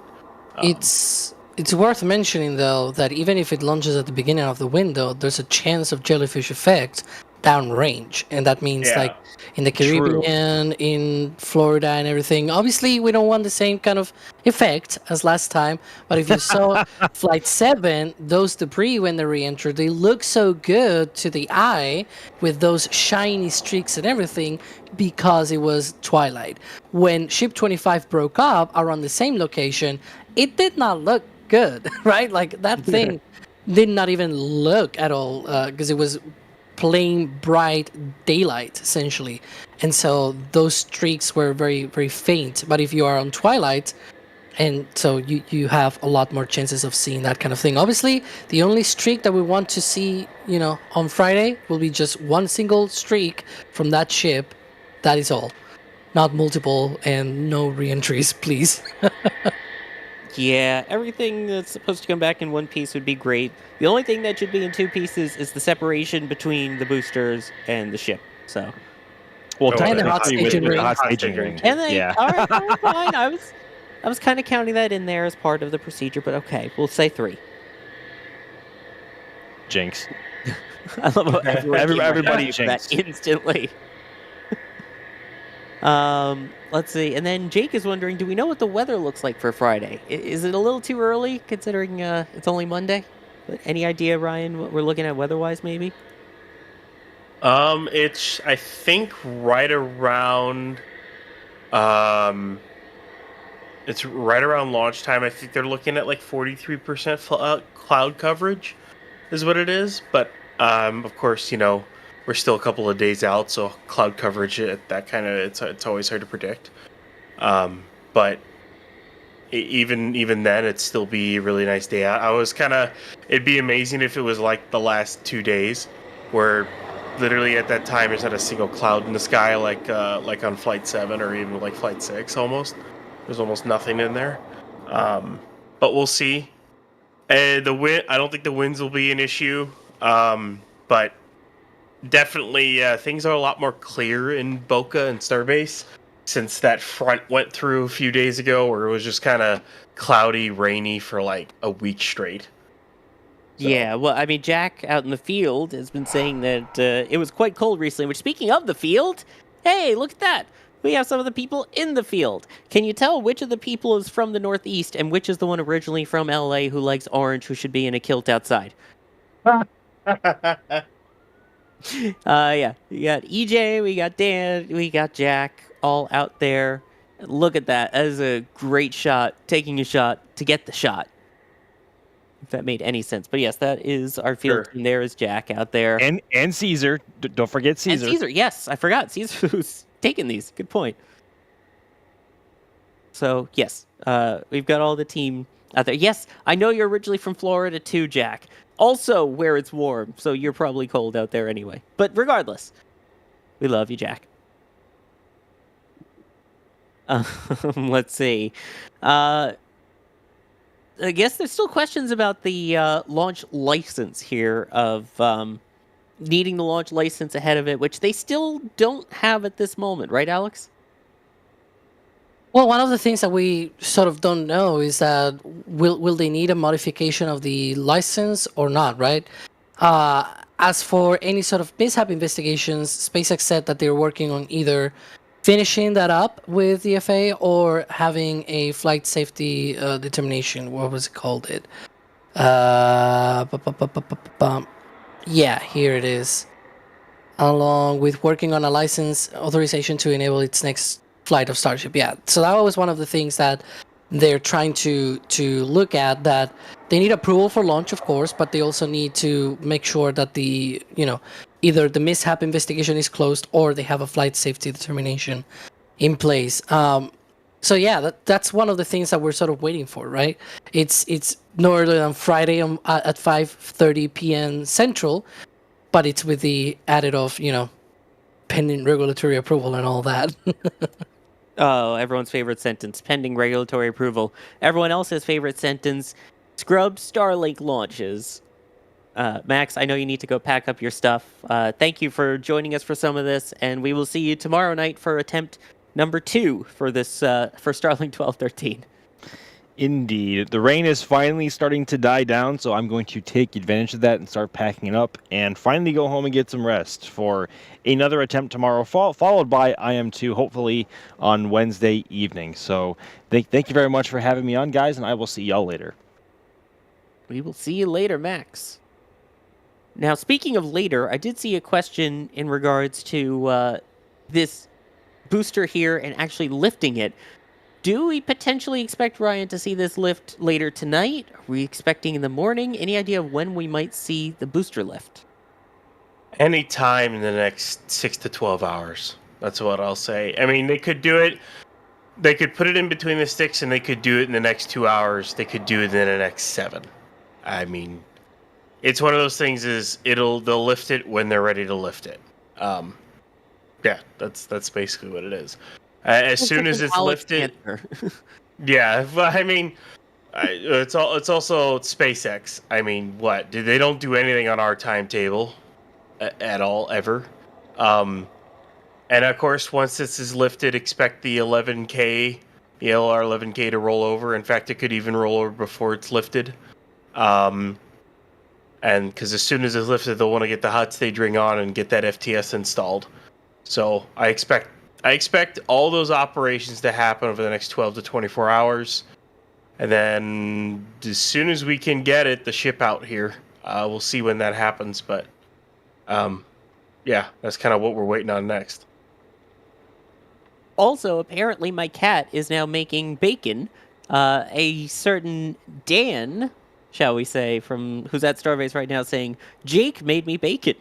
It's worth mentioning though that even if it launches at the beginning of the window, there's a chance of jellyfish effect downrange, and that means like in the Caribbean, in Florida, and everything. Obviously, we don't want the same kind of effect as last time. But if you saw Flight 7, those debris when they re-enter, they look so good to the eye with those shiny streaks and everything because it was twilight. When Ship 25 broke up around the same location, it did not look good, right? Like that thing did not even look at all because it was plain bright daylight essentially, and so those streaks were very, very faint. But if you are on twilight, and so you have a lot more chances of seeing that kind of thing. Obviously, the only streak that we want to see, on Friday will be just one single streak from that ship. That is all, not multiple, and no re-entries, please. Yeah, everything that's supposed to come back in one piece would be great. The only thing that should be in 2 pieces is the separation between the boosters and the ship. So, Well, And the hot technically staging with the ring. hot staging ring. and then Yeah. all right, fine. I was kind of counting that in there as part of the procedure, but okay, we'll say 3. Jinx. I love how Everybody came right after that jinx. instantly. Let's see. And then Jake is wondering, do we know what the weather looks like for Friday? Is it a little too early considering it's only Monday? But any idea, Ryan, what we're looking at weather-wise maybe? It's, I think, right around it's right around launch time. I think they're looking at like 43% cloud coverage is what it is. But of course, we're still a couple of days out, so cloud coverage at that kind of it's always hard to predict. But even then, it'd still be a really nice day out. It'd be amazing if it was like the last 2 days, where literally at that time there's not a single cloud in the sky, like on Flight 7 or even like Flight 6 almost. There's almost nothing in there. But we'll see. The wind, I don't think the winds will be an issue. But definitely things are a lot more clear in Boca and Starbase since that front went through a few days ago, where it was just kind of cloudy, rainy for like a week straight. So. Yeah, well, I mean, Jack out in the field has been saying that it was quite cold recently, which, speaking of the field, hey, look at that. We have some of the people in the field. Can you tell which of the people is from the Northeast and which is the one originally from LA who likes orange, who should be in a kilt outside? Yeah, we got EJ, we got Dan, we got Jack, all out there. Look at that. That is a great shot, taking a shot to get the shot. If that made any sense. But yes, that is our field team. There is Jack out there. And Caesar. Don't forget Caesar. And Caesar, yes, I forgot. Caesar who's taking these. Good point. So, yes, we've got all the team out there. Yes, I know you're originally from Florida too, Jack. Also where it's warm, so you're probably cold out there anyway. But regardless, we love you, Jack. Let's see. I guess there's still questions about the launch license here of needing the launch license ahead of it, which they still don't have at this moment, right, Alex? Well, one of the things that we sort of don't know is that will they need a modification of the license or not, right? As for any sort of mishap investigations, SpaceX said that they're working on either finishing that up with the FAA or having a flight safety determination. What was it called? Yeah, here it is. Along with working on a license authorization to enable its next flight of Starship. Yeah, so that was one of the things that they're trying to look at, that they need approval for launch, of course, but they also need to make sure that the, either the mishap investigation is closed or they have a flight safety determination in place. So yeah, that's one of the things that we're sort of waiting for, right? It's no earlier than Friday at 5:30 p.m. Central, but it's with the added of, pending regulatory approval and all that. Oh, everyone's favorite sentence, pending regulatory approval. Everyone else's favorite sentence, scrub Starlink launches. Max, I know you need to go pack up your stuff. Thank you for joining us for some of this, and we will see you tomorrow night for attempt number 2 for this for Starlink 1213. Indeed. The rain is finally starting to die down, so I'm going to take advantage of that and start packing it up and finally go home and get some rest for another attempt tomorrow, followed by IM2, hopefully on Wednesday evening. So thank you very much for having me on, guys, and I will see y'all later. We will see you later, Max. Now, speaking of later, I did see a question in regards to this booster here and actually lifting it. Do we potentially expect, Ryan, to see this lift later tonight? Are we expecting in the morning? Any idea of when we might see the booster lift? Any time in the next 6 to 12 hours. That's what I'll say. I mean, they could do it. They could put it in between the sticks, and they could do it in the next 2 hours. They could do it in the next 7. I mean, it's one of those things. They'll lift it when they're ready to lift it. Yeah, that's basically what it is. As soon as it's lifted, yeah. But I mean, it's also SpaceX. I mean, what? They don't do anything on our timetable at all ever. And of course, once this is lifted, expect the 11K, the LR 11K to roll over. In fact, it could even roll over before it's lifted. And because as soon as it's lifted, they'll want to get the hot stage ring on and get that FTS installed. So I expect all those operations to happen over the next 12 to 24 hours. And then as soon as we can get it, the ship out here, we'll see when that happens. But yeah, that's kind of what we're waiting on next. Also, apparently my cat is now making bacon. A certain Dan, shall we say, from who's at Starbase right now, saying, Jake made me bacon.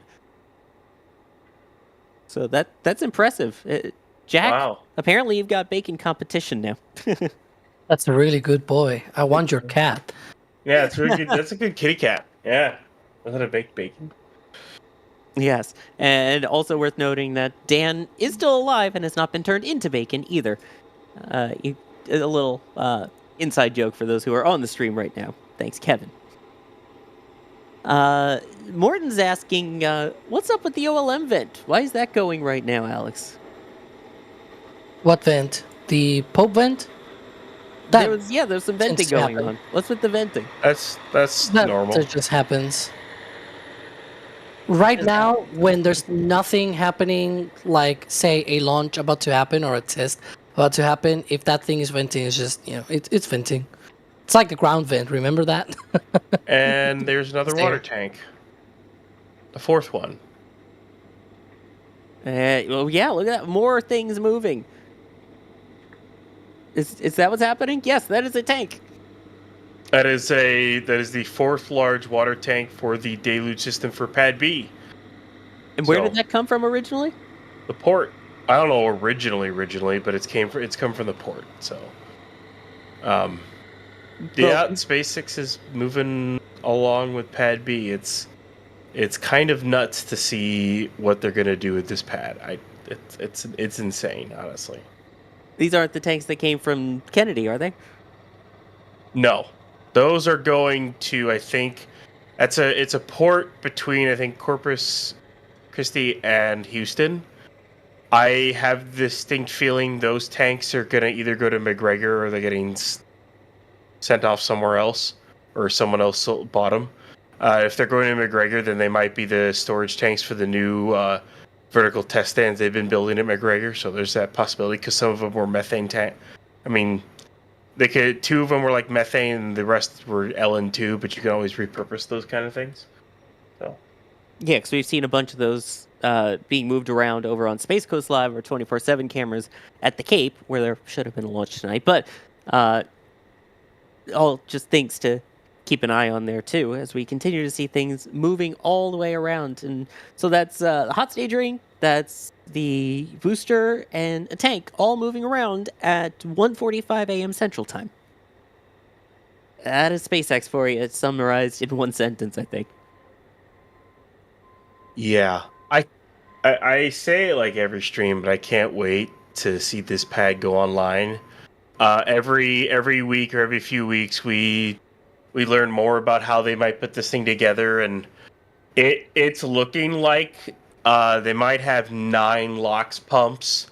So that's impressive. Jack, Wow. apparently you've got bacon competition now. That's a really good boy. I want your cat. Yeah, it's really good. That's a good kitty cat. Yeah. Was it a baked bacon? Yes, and also worth noting that Dan is still alive and has not been turned into bacon either. A little inside joke for those who are on the stream right now. Thanks, Kevin. Morton's asking, what's up with the OLM vent? Why is that going right now, Alex? What vent? The Pope vent? There's some venting tends to going happen. on. What's with the venting? That's That normal. just happens. Right now, when there's nothing happening, like say a launch about to happen or a test about to happen, if that thing is venting, it's just it's venting. It's like the ground vent. Remember that? And there's another It's water there. tank. The fourth one. Well, yeah, look at that. More things moving. Is that what's happening? Yes, that is a tank. That is the fourth large water tank for the deluge system for Pad B. And where So- did that come from originally? The port. I don't know originally, but it's come from the port. So, yeah, SpaceX is moving along with Pad B. It's kind of nuts to see what they're gonna do with this pad. It's insane, honestly. These aren't the tanks that came from Kennedy, are they? No, those are going to. I think it's a port between I think Corpus Christi and Houston. I have the distinct feeling those tanks are gonna either go to McGregor or they're getting sent off somewhere else, or someone else bought them. If they're going to McGregor, then they might be the storage tanks for the new vertical test stands they've been building at McGregor. So there's that possibility because some of them were methane tank. I mean, two of them were like methane, and the rest were LN2. But you can always repurpose those kind of things. So Yeah, because we've seen a bunch of those being moved around over on Space Coast Live or 24/7 cameras at the Cape, where there should have been a launch tonight. But all just things to keep an eye on there too, as we continue to see things moving all the way around. And so that's the hot stage ring, that's the booster, and a tank all moving around at 1:45 a.m. Central Time. That is SpaceX for you. It's summarized in one sentence, I think. yeah, I say it like every stream, but I can't wait to see this pad go online. Every week or every few weeks, we learn more about how they might put this thing together, and it's looking like they might have 9 LOX pumps,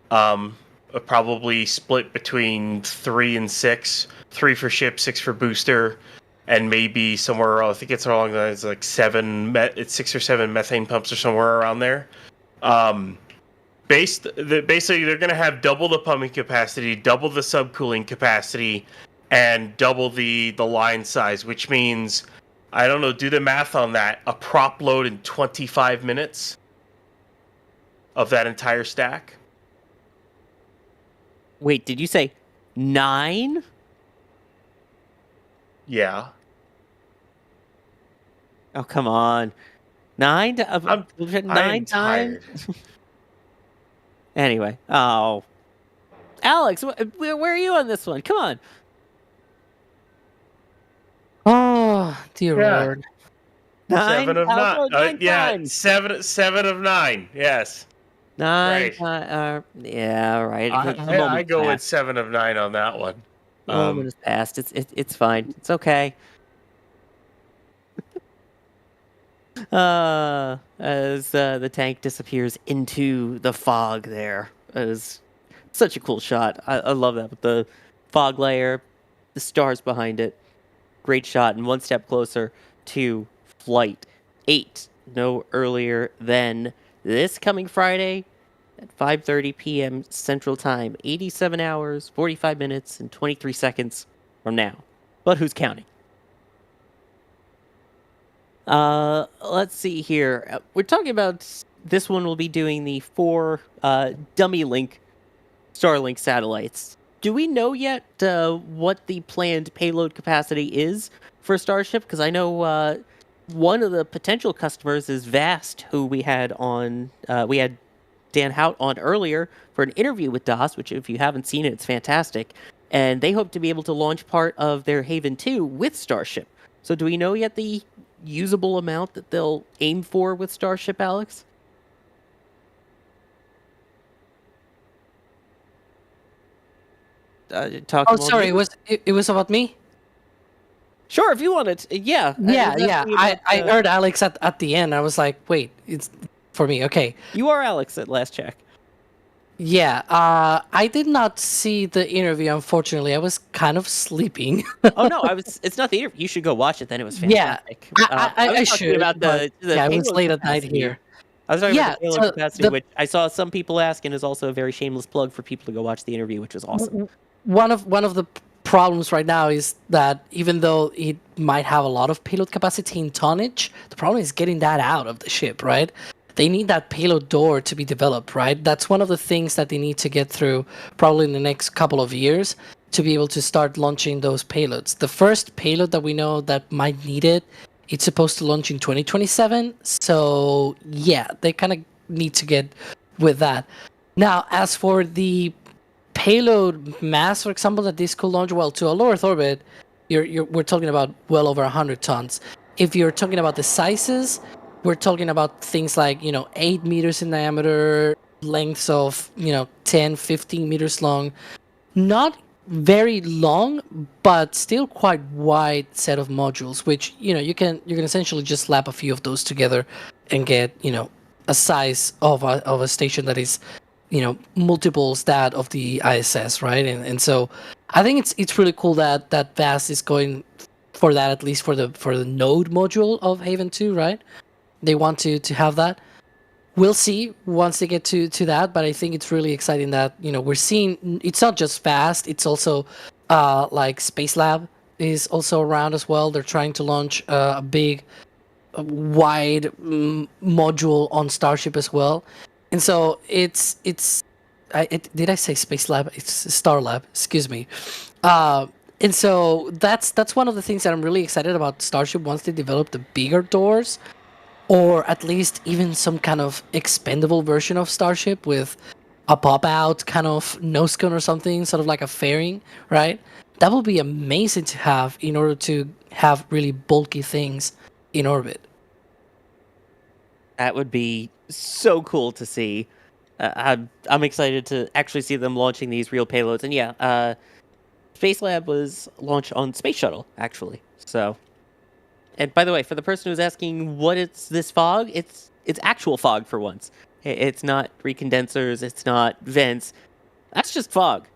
probably split between 3 and 6, 3 for ship, 6 for booster, and maybe somewhere I think it's along the lines like 6 or 7 methane pumps or somewhere around there. Basically, they're going to have double the pumping capacity, double the subcooling capacity, and double the line size, which means, I don't know, do the math on that, a prop load in 25 minutes of that entire stack. Wait, did you say 9? Yeah. Oh, come on. 9? I'm 9 times? tired. Anyway. Oh. Alex, where are you on this one? Come on. Oh, dear Yeah. Lord. 7 of 9. Nine Yeah, times. 7 of 9. Yes. 9. Right. Yeah, right. I go with 7 of 9 on that one. The moment has passed. It's fine. It's okay. As the tank disappears into the fog there. It is such a cool shot. I love that with the fog layer, the stars behind it. Great shot, and one step closer to Flight 8. No earlier than this coming Friday at 5:30 p.m. Central Time. 87 hours, 45 minutes, and 23 seconds from now. But who's counting? Let's see here. We're talking about this one will be doing the 4 dummy link Starlink satellites. Do we know yet what the planned payload capacity is for Starship? Because I know one of the potential customers is Vast, who we had on. We had Dan Hout on earlier for an interview with DAS, which if you haven't seen it, it's fantastic. And they hope to be able to launch part of their Haven 2 with Starship. So do we know yet the usable amount that they'll aim for with Starship, Alex? Oh, sorry, it was about me? Sure, if you want it. Yeah. Yeah. I heard Alex at the end. I was like, wait, it's for me. Okay. You are Alex at last check. Yeah. I did not see the interview, unfortunately. I was kind of sleeping. Oh no, it's not the interview. You should go watch it then. It was Yeah, fantastic. I was talking should. about But the yeah, it was payload late at night capacity. here. I was talking Yeah, about the payload so capacity, which I saw some people ask, and is also a very shameless plug for people to go watch the interview, which was awesome. One of the problems right now is that even though it might have a lot of payload capacity in tonnage, the problem is getting that out of the ship, right? They need that payload door to be developed, right? That's one of the things that they need to get through probably in the next couple of years to be able to start launching those payloads. The first payload that we know that might need it, it's supposed to launch in 2027. So yeah, they kind of need to get with that. Now, as for the payload mass, for example, that this could launch, well, to a low Earth orbit, we're talking about well over 100 tons. If you're talking about the sizes, we're talking about things like 8 meters in diameter, lengths of 10, 15 meters long. Not very long, but still quite wide set of modules, which you can essentially just slap a few of those together and get a size of a station that is multiples that of the ISS, right? And so I think it's really cool that VAST is going for that, at least for the node module of Haven 2, right? They want to have that. We'll see once they get to that, but I think it's really exciting that we're seeing it's not just VAST, it's also like Space Lab is also around as well. They're trying to launch a big wide module on Starship as well. And so did I say Space Lab? It's Star Lab, excuse me. And so that's one of the things that I'm really excited about Starship once they develop the bigger doors, or at least even some kind of expendable version of Starship with a pop-out kind of nose cone or something, sort of like a fairing, right? That would be amazing to have in order to have really bulky things in orbit. That would be so cool to see. I'm excited to actually see them launching these real payloads. And yeah, Space Lab was launched on Space Shuttle, actually. So, and by the way, for the person who's asking what it's this fog, it's actual fog for once. It's not recondensers, it's not vents. That's just fog.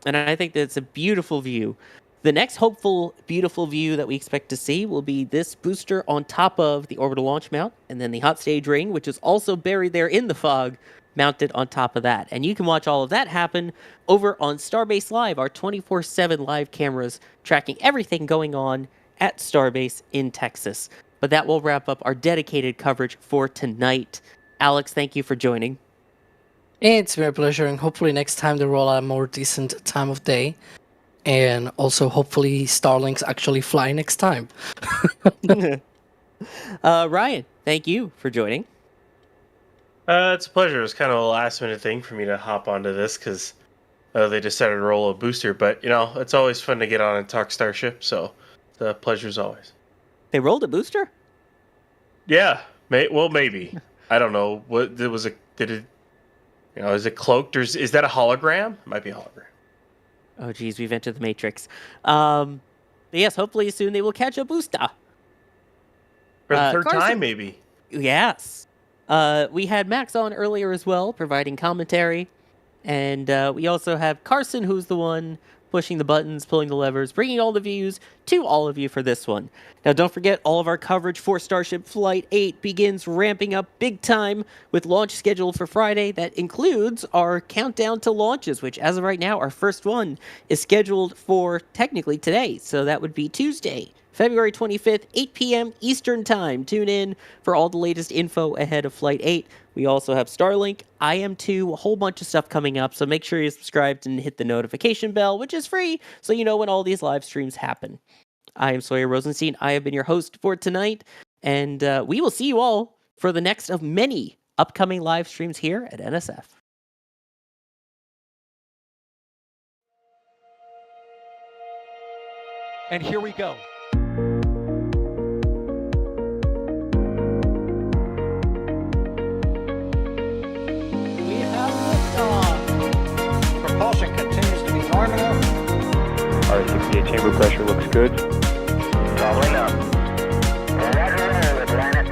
And I think that's a beautiful view. The next hopeful, beautiful view that we expect to see will be this booster on top of the orbital launch mount, and then the hot stage ring, which is also buried there in the fog, mounted on top of that. And you can watch all of that happen over on Starbase Live, our 24/7 live cameras tracking everything going on at Starbase in Texas. But that will wrap up our dedicated coverage for tonight. Alex, thank you for joining. It's my pleasure, and hopefully next time they roll out a more decent time of day. And also, hopefully, Starlinks actually fly next time. Ryan, thank you for joining. It's a pleasure. It was kind of a last minute thing for me to hop onto this because they decided to roll a booster. But, it's always fun to get on and talk Starship. So the pleasure as always. They rolled a booster? Yeah. Maybe. I don't know. What there was did it, is it cloaked or is that a hologram? It might be a hologram. Oh, geez, we've entered the Matrix. But yes, hopefully soon they will catch a booster. For the third Carson, time, maybe. Yes. We had Max on earlier as well, providing commentary. And we also have Carson, who's the one pushing the buttons, pulling the levers, bringing all the views to all of you for this one. Now, don't forget, all of our coverage for Starship Flight 8 begins ramping up big time with launch scheduled for Friday. That includes our countdown to launches, which as of right now, our first one is scheduled for technically today. So that would be Tuesday, February 25th, 8 p.m. Eastern Time. Tune in for all the latest info ahead of Flight 8. We also have Starlink, IM2, a whole bunch of stuff coming up, so make sure you're subscribed and hit the notification bell, which is free, so you know when all these live streams happen. I am Sawyer Rosenstein. I have been your host for tonight, and we will see you all for the next of many upcoming live streams here at NSF. And here we go. We have liftoff. Propulsion continues to be nominal. R68 chamber pressure looks good. Doubling up. Roger, with planet.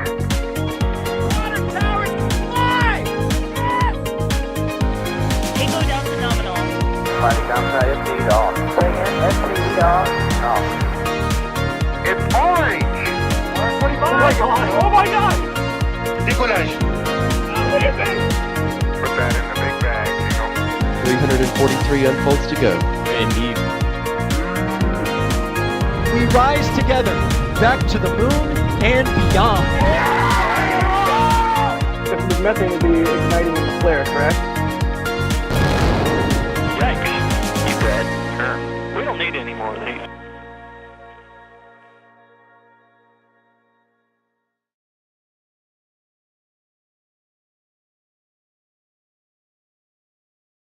Water power supply! Yes! Pogo down to nominal. Flight downside FT off. Bring in FT off. It's orange! Oh my god! Oh my god! Decollage. Put that in the big bag, Jingle. 343 unfolds to go. Indeed. We rise together back to the moon and beyond. If the methane would be igniting in the flare, correct?